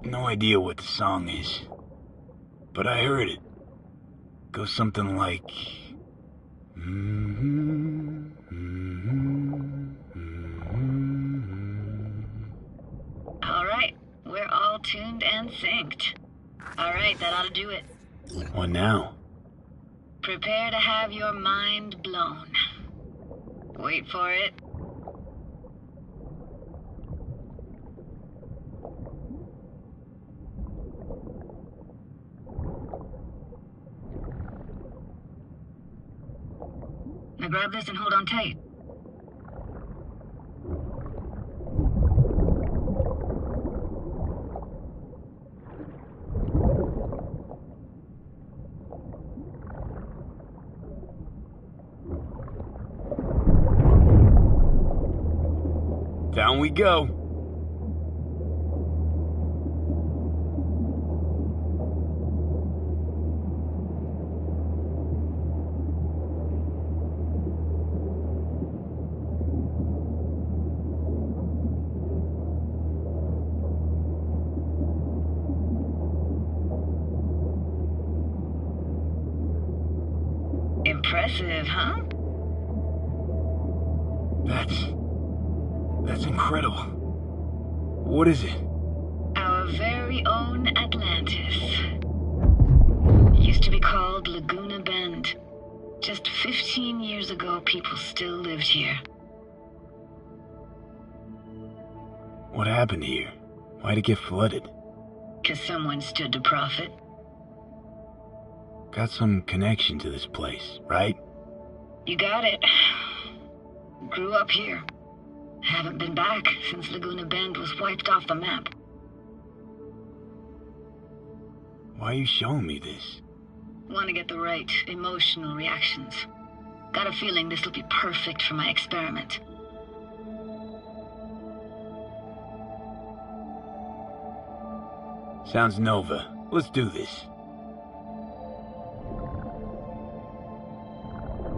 No idea what the song is, but I heard it. Goes something like... Alright, we're all tuned and synced. Alright, that ought to do it. What now? Prepare to have your mind blown. Wait for it. Now grab this and hold on tight. Down we go. Impressive, huh? That's incredible. What is it? Our very own Atlantis. Used to be called Laguna Bend. Just 15 years ago, people still lived here. What happened here? Why'd it get flooded? 'Cause someone stood to profit. Got some connection to this place, right? You got it. Grew up here. Haven't been back since Laguna Bend was wiped off the map. Why are you showing me this? Want to get the right emotional reactions. Got a feeling this will be perfect for my experiment. Sounds Nova. Let's do this.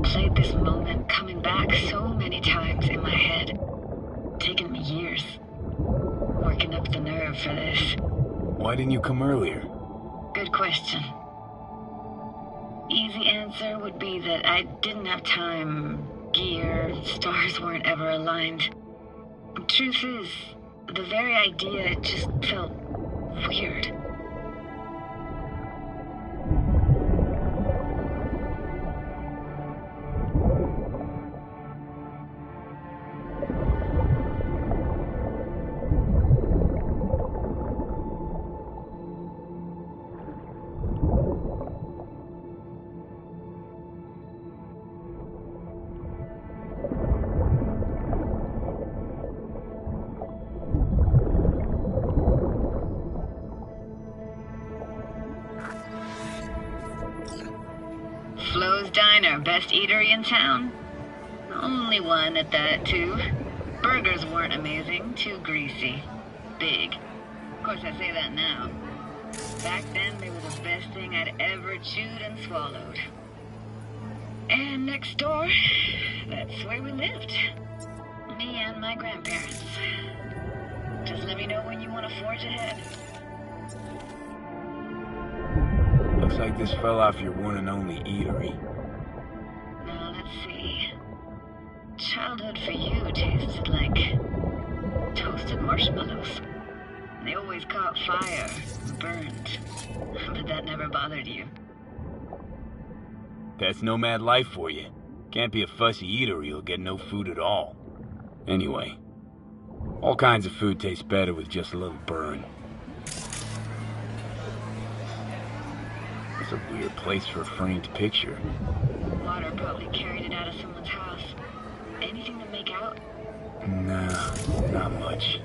Played this moment coming back so many times in my head. Taken me years. Working up the nerve for this. Why didn't you come earlier? Good question. Easy answer would be that I didn't have time. Gear, stars weren't ever aligned. Truth is, the very idea just felt weird. Flo's Diner, best eatery in town? Only one at that, too. Burgers weren't amazing, too greasy. Big. Of course, I say that now. Back then, they were the best thing I'd ever chewed and swallowed. And next door, that's where we lived. Me and my grandparents. Just let me know when you want to forge ahead. Looks like this fell off your one and only eatery. Now, let's see. Childhood for you tasted like toasted marshmallows. They always caught fire, burned. But that never bothered you. That's nomad life for you. Can't be a fussy eater, you'll get no food at all. Anyway, all kinds of food taste better with just a little burn. That's a weird place for a framed picture. Water probably carried it out of someone's house. Anything to make out? Nah, not much.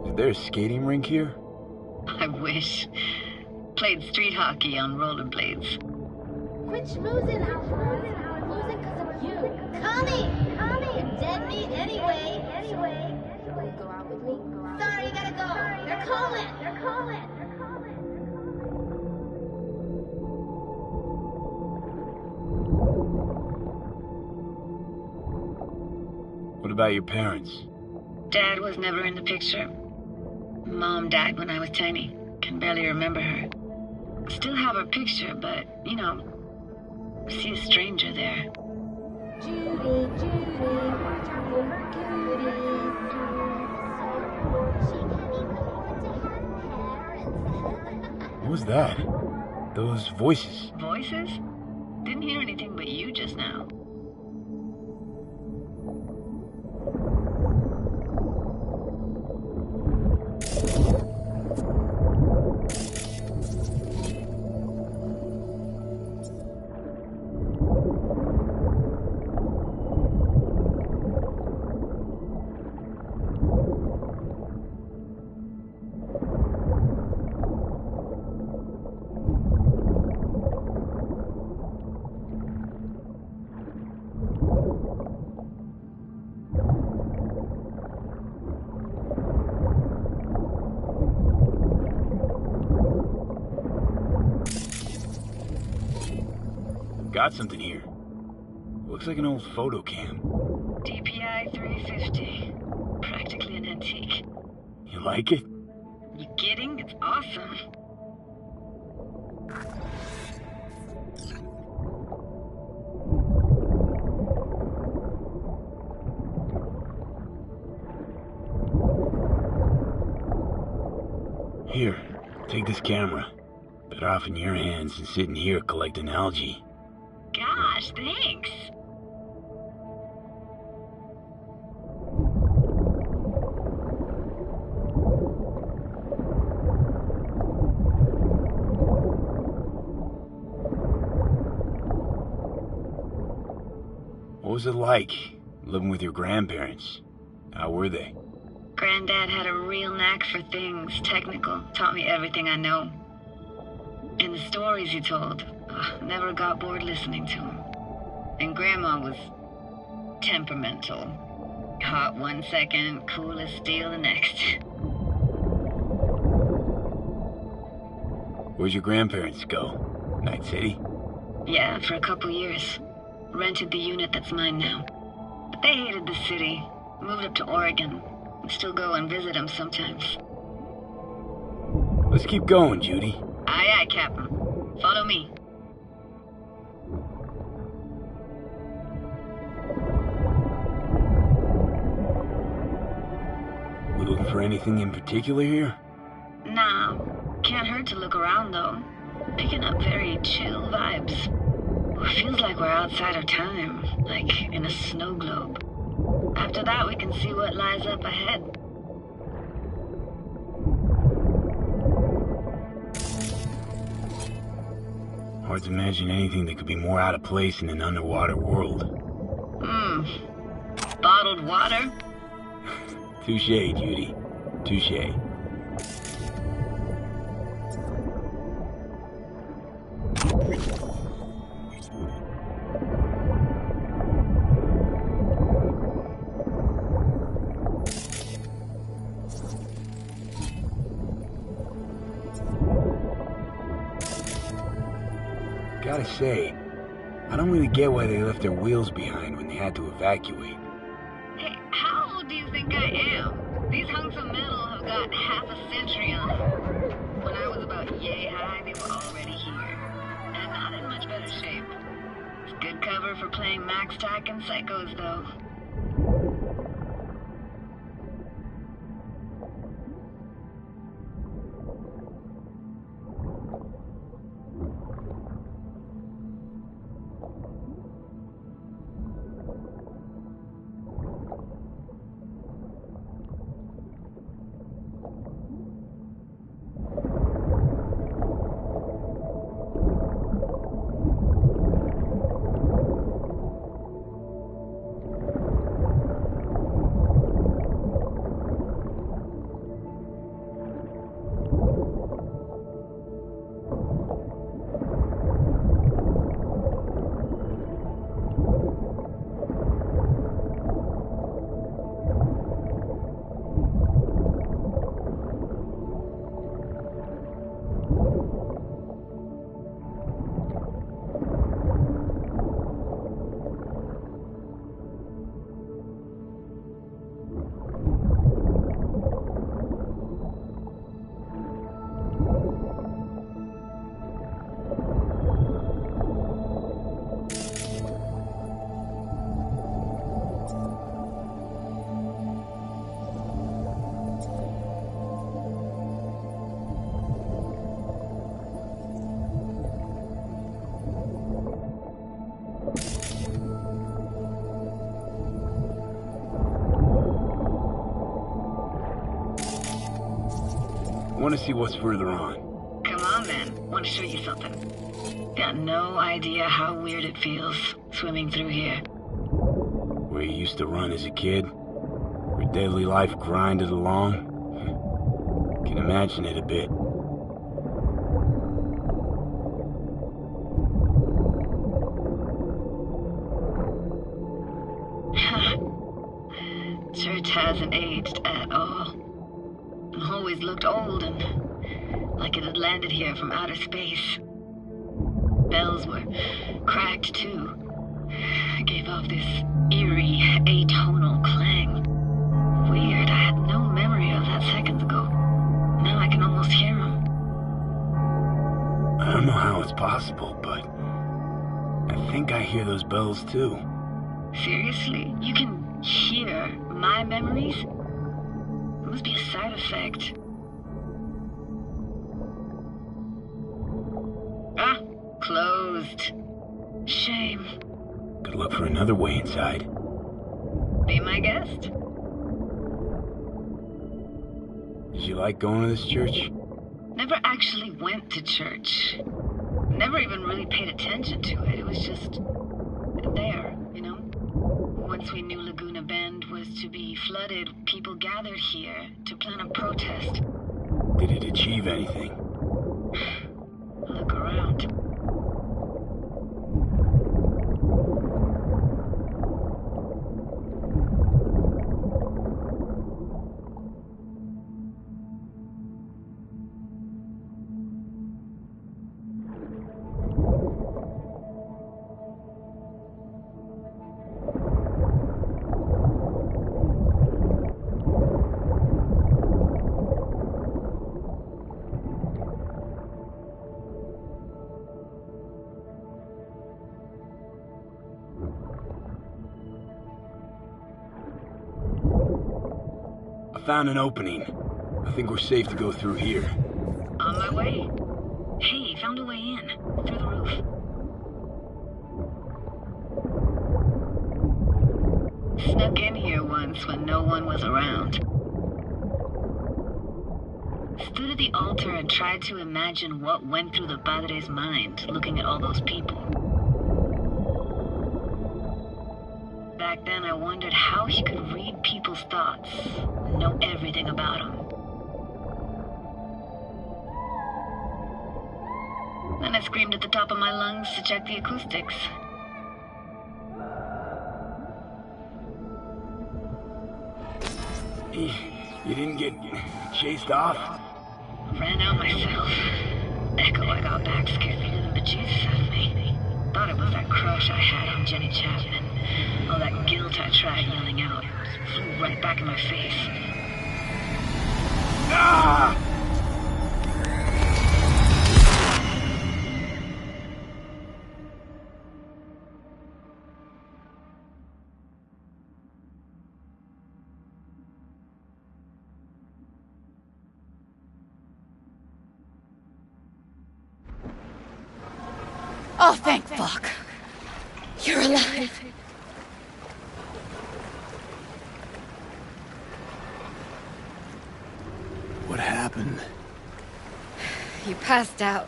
Is there a skating rink here? I wish. Played street hockey on rollerblades. Quit schmoozing, Alfred. We're losing because of you. Connie! You're dead meat anyway. Go out with me? Sorry, you gotta go. They're calling. What about your parents? Dad was never in the picture. Mom died when I was tiny. Can barely remember her. Still have her picture, but, you know, see a stranger there. Judy, watch out for her cuties. She can't even afford to have parents. What was that? Those voices. Voices? Didn't hear anything but you just now. Got something here. Looks like an old photo cam. DPI 350. Practically an antique. You like it? You kidding? It's awesome. Here, take this camera. Better off in your hands than sitting here collecting algae. Gosh, thanks. What was it like, living with your grandparents? How were they? Granddad had a real knack for things technical. Taught me everything I know. And the stories he told, never got bored listening to him. And Grandma was temperamental. Hot one second, cool as steel the next. Where'd your grandparents go? Night City? Yeah, for a couple years. Rented the unit that's mine now. But they hated the city. Moved up to Oregon. We still go and visit them sometimes. Let's keep going, Judy. Aye, aye, Captain. Follow me. We looking for anything in particular here? Nah. Can't hurt to look around, though. Picking up very chill vibes. Feels like we're outside of time, like in a snow globe. After that, we can see what lies up ahead. Hard to imagine anything that could be more out of place in an underwater world. Bottled water? Touche, Judy. Touche. Gotta say, I don't really get why they left their wheels behind when they had to evacuate. Hey, how old do you think I am? These hunks of metal have got half a century on them. When I was about yay high, they were already here. And not in much better shape. It's good cover for playing Max Tack and Psychos, though. I want to see what's further on. Come on, then. Want to show you something. Got no idea how weird it feels, swimming through here. Where you used to run as a kid? Where daily life grinded along? Can imagine it a bit. Church hasn't aged at all. Always looked old and like it had landed here from outer space. Bells were cracked too. Gave off this eerie, atonal clang. Weird, I had no memory of that seconds ago. Now I can almost hear them. I don't know how it's possible, but I think I hear those bells too. Seriously? You can hear my memories? It must be a side effect. Ah, closed. Shame. Good luck for another way inside. Be my guest. Did you like going to this church? Never actually went to church. Never even really paid attention to it. It was just there, you know? Once we knew Laguna Bend was to be flooded, people gathered here to plan a protest. Did it achieve anything? Look around. Found an opening. I think we're safe to go through here. On my way. Hey, found a way in. Through the roof. Snuck in here once when no one was around. Stood at the altar and tried to imagine what went through the Padre's mind, looking at all those people. Back then, I wondered how he could read people's thoughts, know everything about them. Then I screamed at the top of my lungs to check the acoustics. You didn't get chased off? Ran out myself. Echo I got back scared me to the bejesus out of me. Thought it was that crush I had on Jenny Chapman. All that guilt I tried yelling out flew right back in my face. Ah! Oh, thank fuck. You're alive. What happened? You passed out.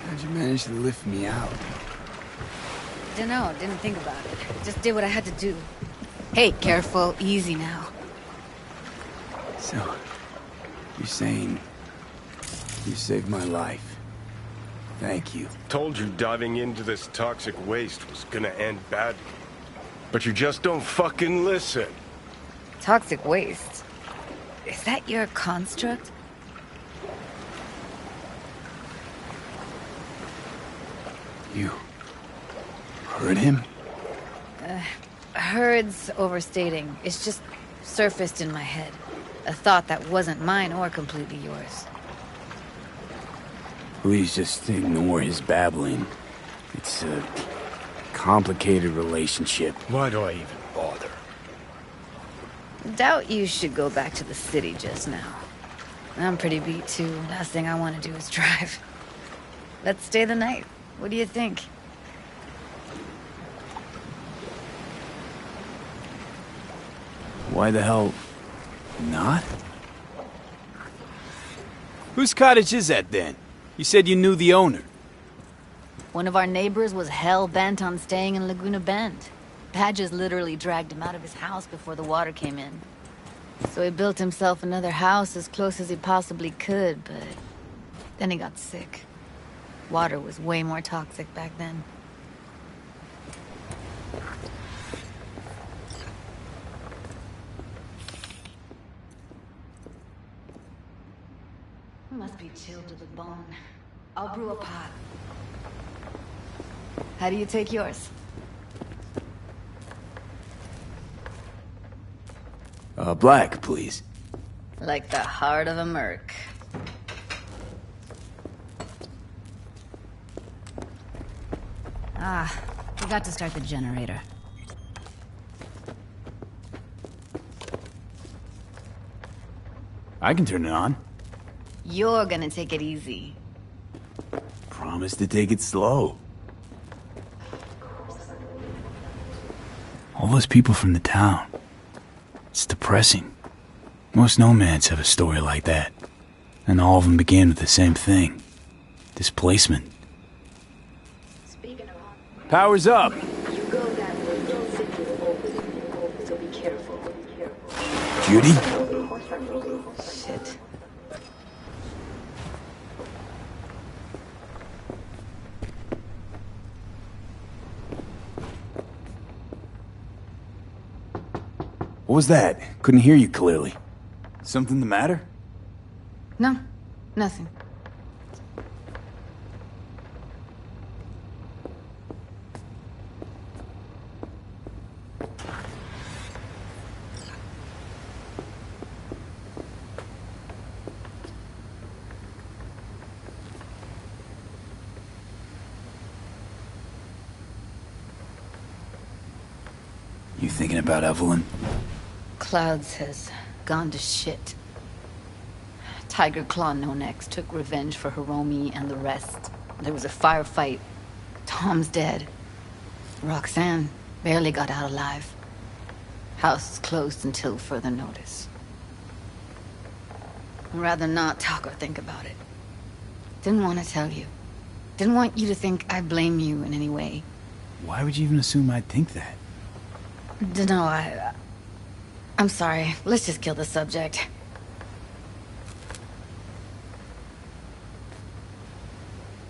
How'd you manage to lift me out? Dunno, didn't think about it. Just did what I had to do. Hey, careful, easy now. So, you're saying you saved my life. Thank you. Told you diving into this toxic waste was gonna end badly. But you just don't fucking listen. Toxic waste? Is that your construct? You heard him? Heard's overstating. It's just surfaced in my head. A thought that wasn't mine or completely yours. Please just ignore his babbling. It's a complicated relationship. Why do I even bother? Doubt you should go back to the city just now. I'm pretty beat too. Last thing I want to do is drive. Let's stay the night. What do you think? Why the hell not? Whose cottage is that then? You said you knew the owner. One of our neighbors was hell-bent on staying in Laguna Bend. Badges literally dragged him out of his house before the water came in. So he built himself another house as close as he possibly could, but then he got sick. Water was way more toxic back then. Must be chilled to the bone. I'll brew a pot. How do you take yours? Black, please. Like the heart of a merc. Forgot to start the generator. I can turn it on. You're gonna take it easy. Promise to take it slow. All those people from the town. It's depressing. Most nomads have a story like that. And all of them begin with the same thing. Displacement. Power's up! Judy? Shit. What was that? Couldn't hear you clearly. Something the matter? No, nothing. You thinking about Evelyn? Clouds has gone to shit. Tiger Claw No-Necks took revenge for Hiromi and the rest. There was a firefight. Tom's dead. Roxanne barely got out alive. House is closed until further notice. I'd rather not talk or think about it. Didn't want to tell you. Didn't want you to think I blame you in any way. Why would you even assume I'd think that? Dunno, I'm sorry. Let's just kill the subject.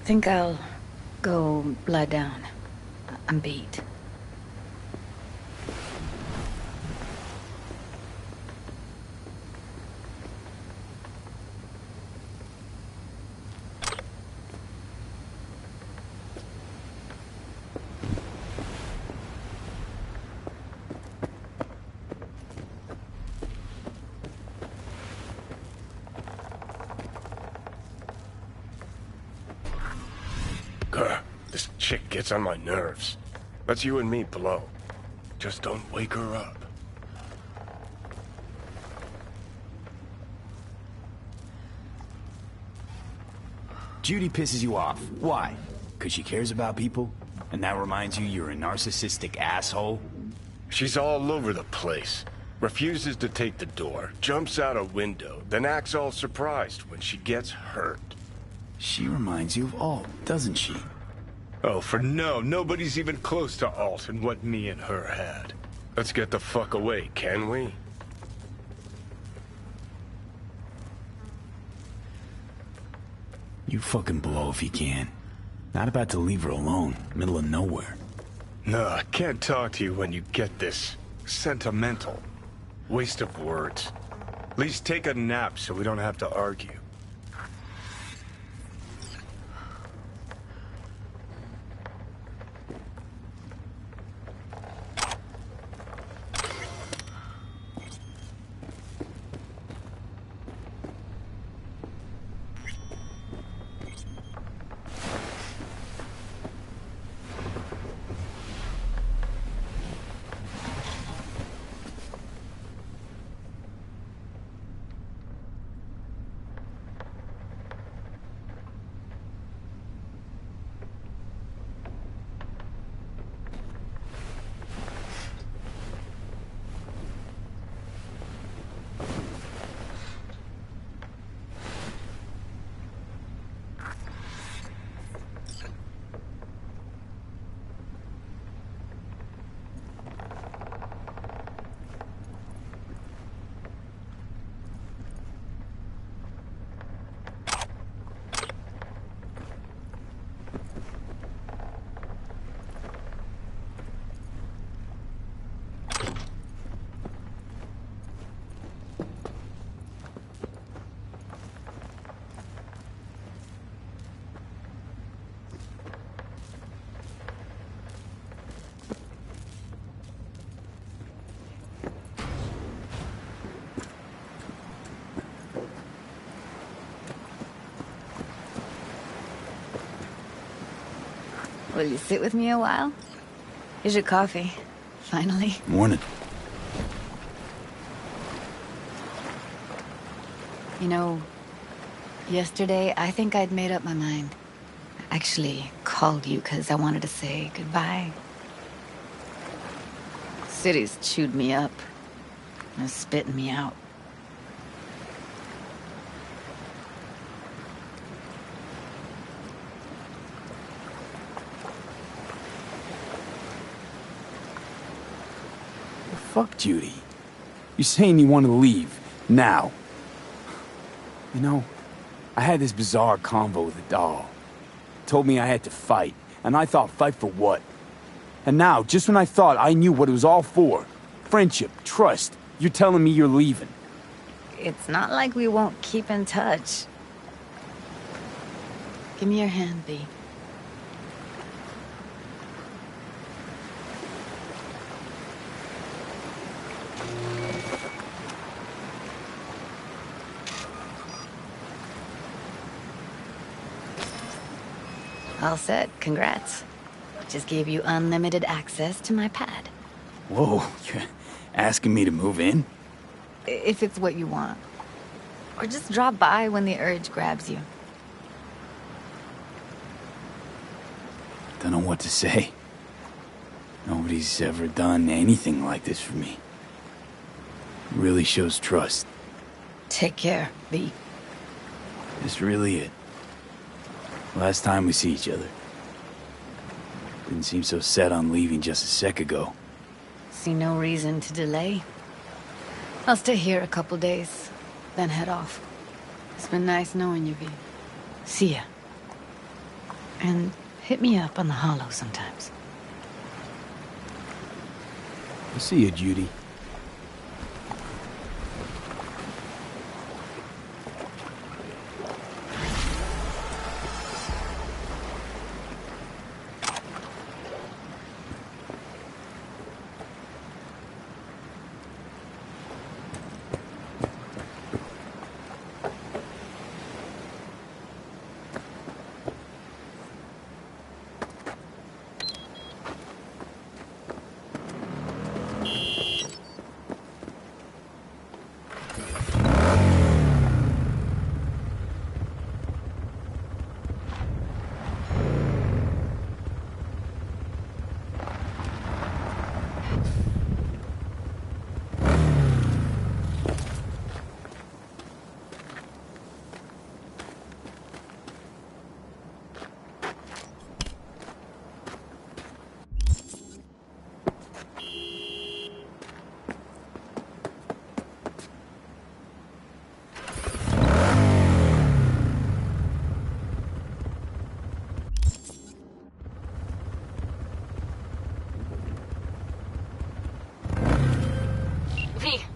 Think I'll go lie down. I'm beat. This chick gets on my nerves. That's you and me below. Just don't wake her up. Judy pisses you off. Why? Because she cares about people? And that reminds you you're a narcissistic asshole? She's all over the place. Refuses to take the door, jumps out a window, then acts all surprised when she gets hurt. She reminds you of Alt, doesn't she? Oh, for no, nobody's even close to Alt and what me and her had. Let's get the fuck away, can we? You fucking blow if you can. Not about to leave her alone, middle of nowhere. No, I can't talk to you when you get this sentimental. Waste of words. At least take a nap so we don't have to argue. Will you sit with me a while? Here's your coffee. Finally. Morning. You know, yesterday I think I'd made up my mind. I actually called you because I wanted to say goodbye. City's chewed me up. And spitting me out. Fuck Judy. You're saying you want to leave, now. You know, I had this bizarre convo with the doll. Told me I had to fight, and I thought, fight for what? And now, just when I thought I knew what it was all for, friendship, trust, you're telling me you're leaving. It's not like we won't keep in touch. Give me your hand, B. All set. Congrats. Just gave you unlimited access to my pad. Whoa, you're asking me to move in? If it's what you want. Or just drop by when the urge grabs you. Don't know what to say. Nobody's ever done anything like this for me. Really shows trust. Take care, B. This really it? Last time we see each other. Didn't seem so set on leaving just a sec ago. See no reason to delay. I'll stay here a couple days, then head off. It's been nice knowing you, V. See ya. And hit me up on the holo sometimes. I'll see you, Judy.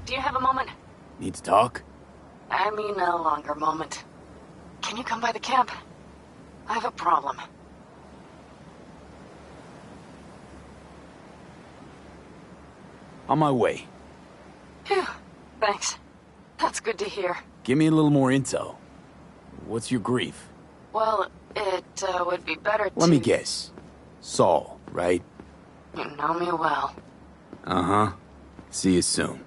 Do you have a moment? Need to talk? I mean a longer moment. Can you come by the camp? I have a problem. On my way. Phew, thanks. That's good to hear. Give me a little more intel. What's your grief? Well, it would be better to... Let me guess. Saul, right? You know me well. Uh-huh. See you soon.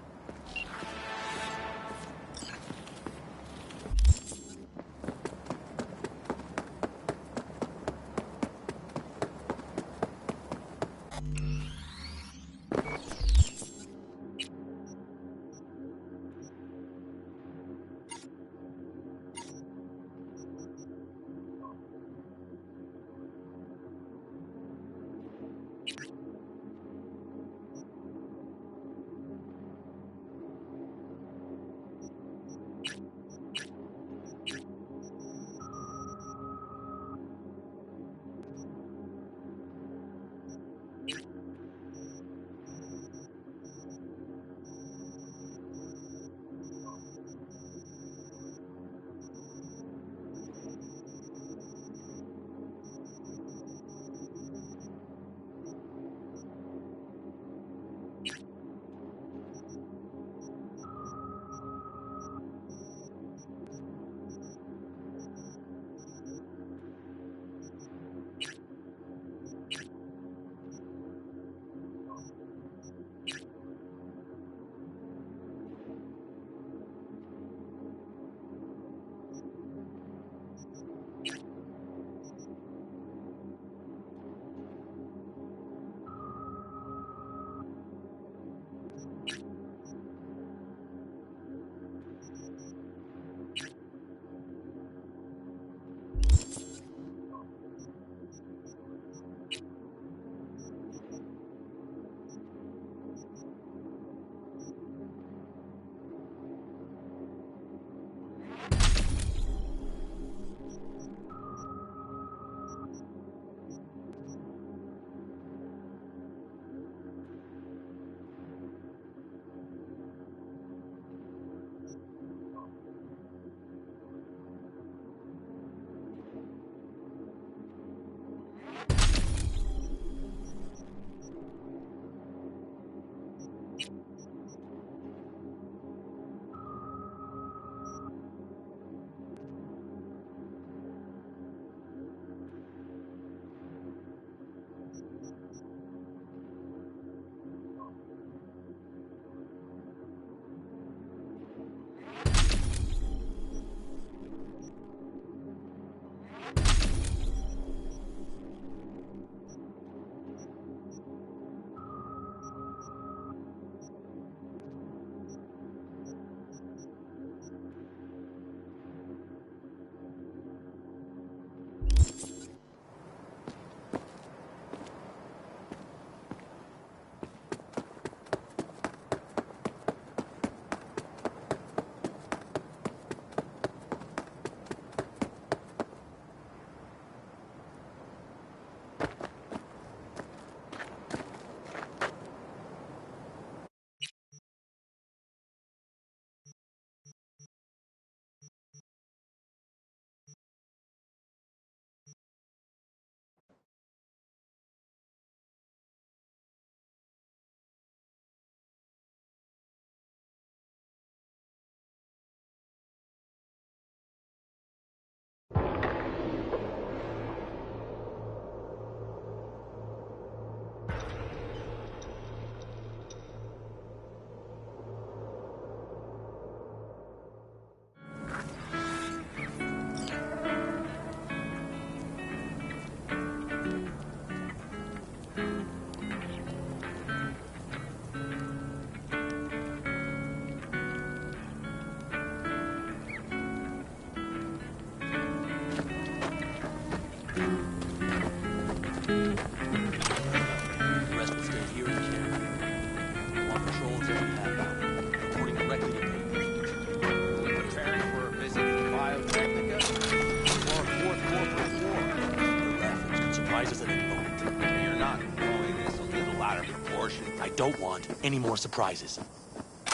don't want any more surprises.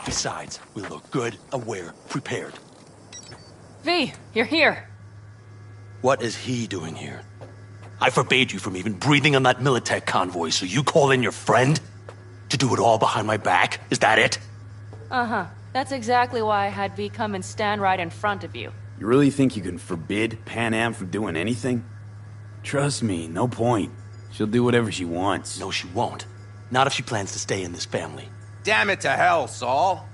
Besides, we look good, aware, prepared. V, you're here. What is he doing here? I forbade you from even breathing on that Militech convoy, so you call in your friend? To do it all behind my back? Is that it? Uh-huh. That's exactly why I had V come and stand right in front of you. You really think you can forbid Pan Am from doing anything? Trust me, no point. She'll do whatever she wants. No, she won't. Not if she plans to stay in this family. Damn it to hell, Saul.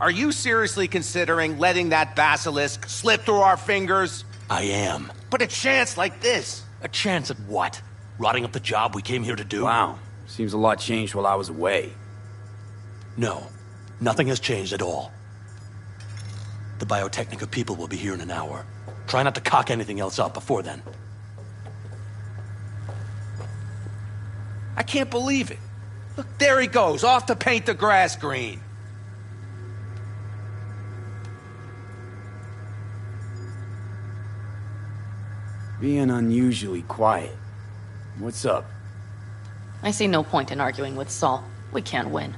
Are you seriously considering letting that basilisk slip through our fingers? I am. But a chance like this. A chance at what? Rotting up the job we came here to do? Wow. Seems a lot changed while I was away. No. Nothing has changed at all. The Biotechnica people will be here in an hour. Try not to cock anything else up before then. I can't believe it. Look, there he goes, off to paint the grass green. Being unusually quiet. What's up? I see no point in arguing with Saul. We can't win.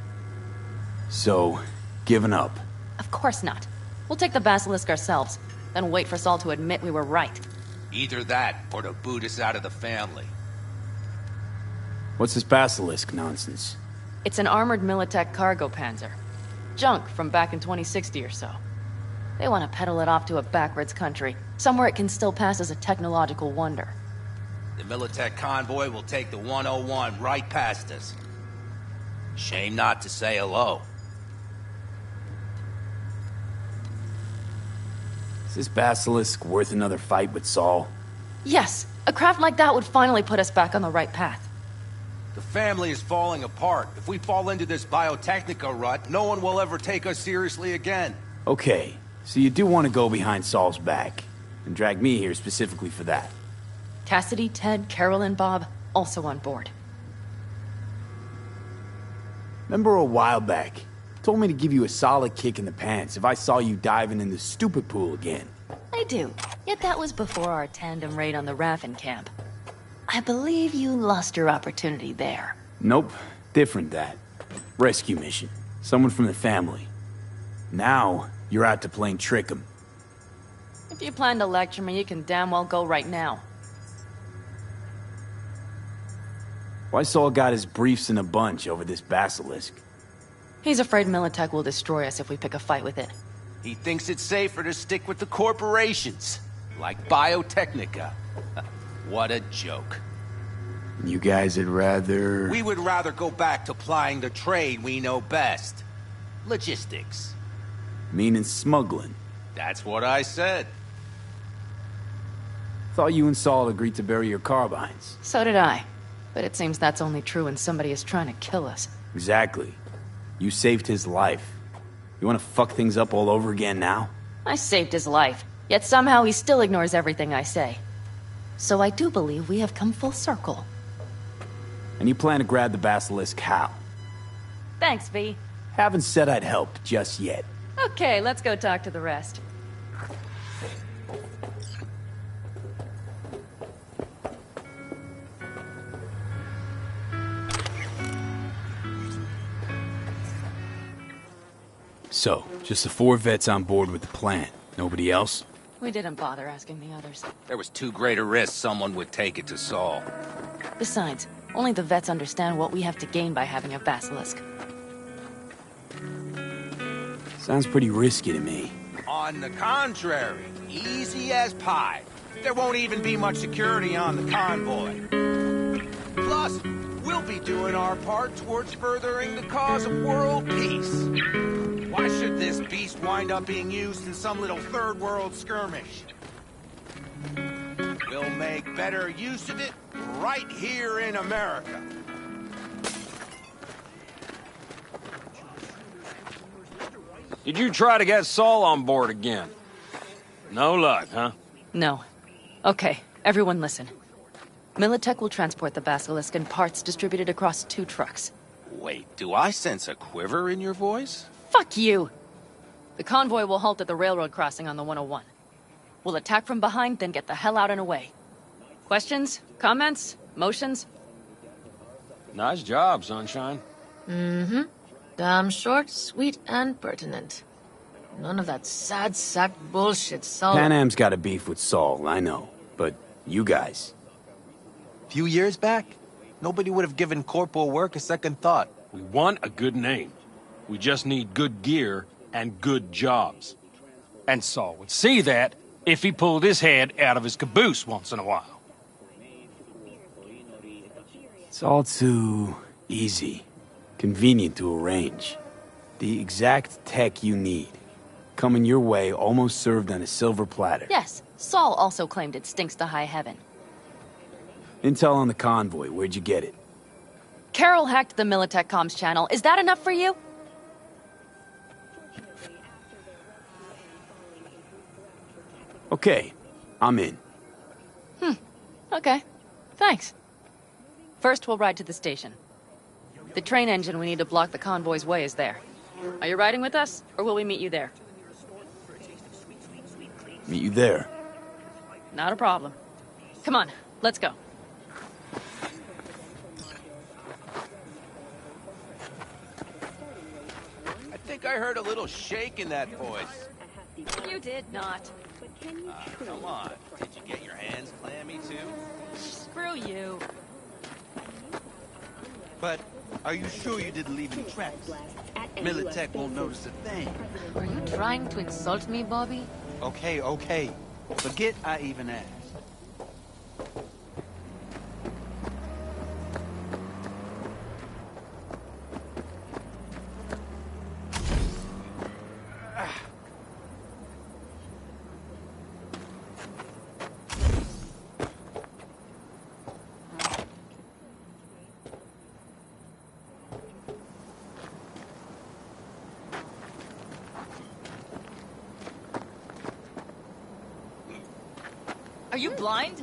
So, giving up? Of course not. We'll take the basilisk ourselves, then wait for Saul to admit we were right. Either that, or to boot us out of the family. What's this basilisk nonsense? It's an armored Militech cargo panzer. Junk from back in 2060 or so. They want to peddle it off to a backwards country, somewhere it can still pass as a technological wonder. The Militech convoy will take the 101 right past us. Shame not to say hello. Is this basilisk worth another fight with Saul? Yes, a craft like that would finally put us back on the right path. The family is falling apart. If we fall into this Biotechnica rut, no one will ever take us seriously again. Okay, so you do want to go behind Saul's back, and drag me here specifically for that. Cassidy, Ted, Carol, and Bob, also on board. Remember a while back, you told me to give you a solid kick in the pants if I saw you diving in the stupid pool again. I do, yet that was before our tandem raid on the Raffin camp. I believe you lost your opportunity there. Nope, different that. Rescue mission. Someone from the family. Now, you're out to plain trick 'em. If you plan to lecture me, you can damn well go right now. Why Saul got his briefs in a bunch over this basilisk? He's afraid Militech will destroy us if we pick a fight with it. He thinks it's safer to stick with the corporations, like Biotechnica. What a joke. You guys would rather... We would rather go back to plying the trade we know best. Logistics. Meaning smuggling. That's what I said. Thought you and Saul agreed to bury your carbines. So did I. But it seems that's only true when somebody is trying to kill us. Exactly. You saved his life. You want to fuck things up all over again now? I saved his life, yet somehow he still ignores everything I say. So I do believe we have come full circle. And you plan to grab the basilisk how? Thanks, V. Haven't said I'd help just yet. Okay, let's go talk to the rest. So, just the 4 vets on board with the plan. Nobody else? We didn't bother asking the others. There was too great a risk someone would take it to Saul. Besides, only the vets understand what we have to gain by having a basilisk. Sounds pretty risky to me. On the contrary, easy as pie. There won't even be much security on the convoy. Plus, we'll be doing our part towards furthering the cause of world peace. Why should this beast wind up being used in some little third world skirmish? We'll make better use of it right here in America. Did you try to get Saul on board again? No luck, huh? No. Okay, everyone listen. Militech will transport the basilisk in parts distributed across 2 trucks. Wait, do I sense a quiver in your voice? Fuck you! The convoy will halt at the railroad crossing on the 101. We'll attack from behind, then get the hell out and away. Questions? Comments? Motions? Nice job, Sunshine. Mm-hmm. Damn short, sweet, and pertinent. None of that sad sack bullshit, Saul. Pan Am's got a beef with Saul, I know. But you guys... Few years back, nobody would have given corporal work a second thought. We want a good name. We just need good gear and good jobs. And Saul would see that if he pulled his head out of his caboose once in a while. It's all too easy. Convenient to arrange. The exact tech you need. Coming your way, almost served on a silver platter. Yes, Saul also claimed it stinks to high heaven. Intel on the convoy, where'd you get it? Carol hacked the Militech comms channel. Is that enough for you? Okay, I'm in. Okay. Thanks. First, we'll ride to the station. The train engine we need to block the convoy's way is there. Are you riding with us, or will we meet you there? Meet you there. Not a problem. Come on, let's go. I think I heard a little shake in that voice. You did not. Come on. Did you get your hands clammy too? Screw you. But are you sure you didn't leave any tracks? Militech won't notice a thing. Are you trying to insult me, Bobby? Okay, okay. Forget I even asked. Are you blind?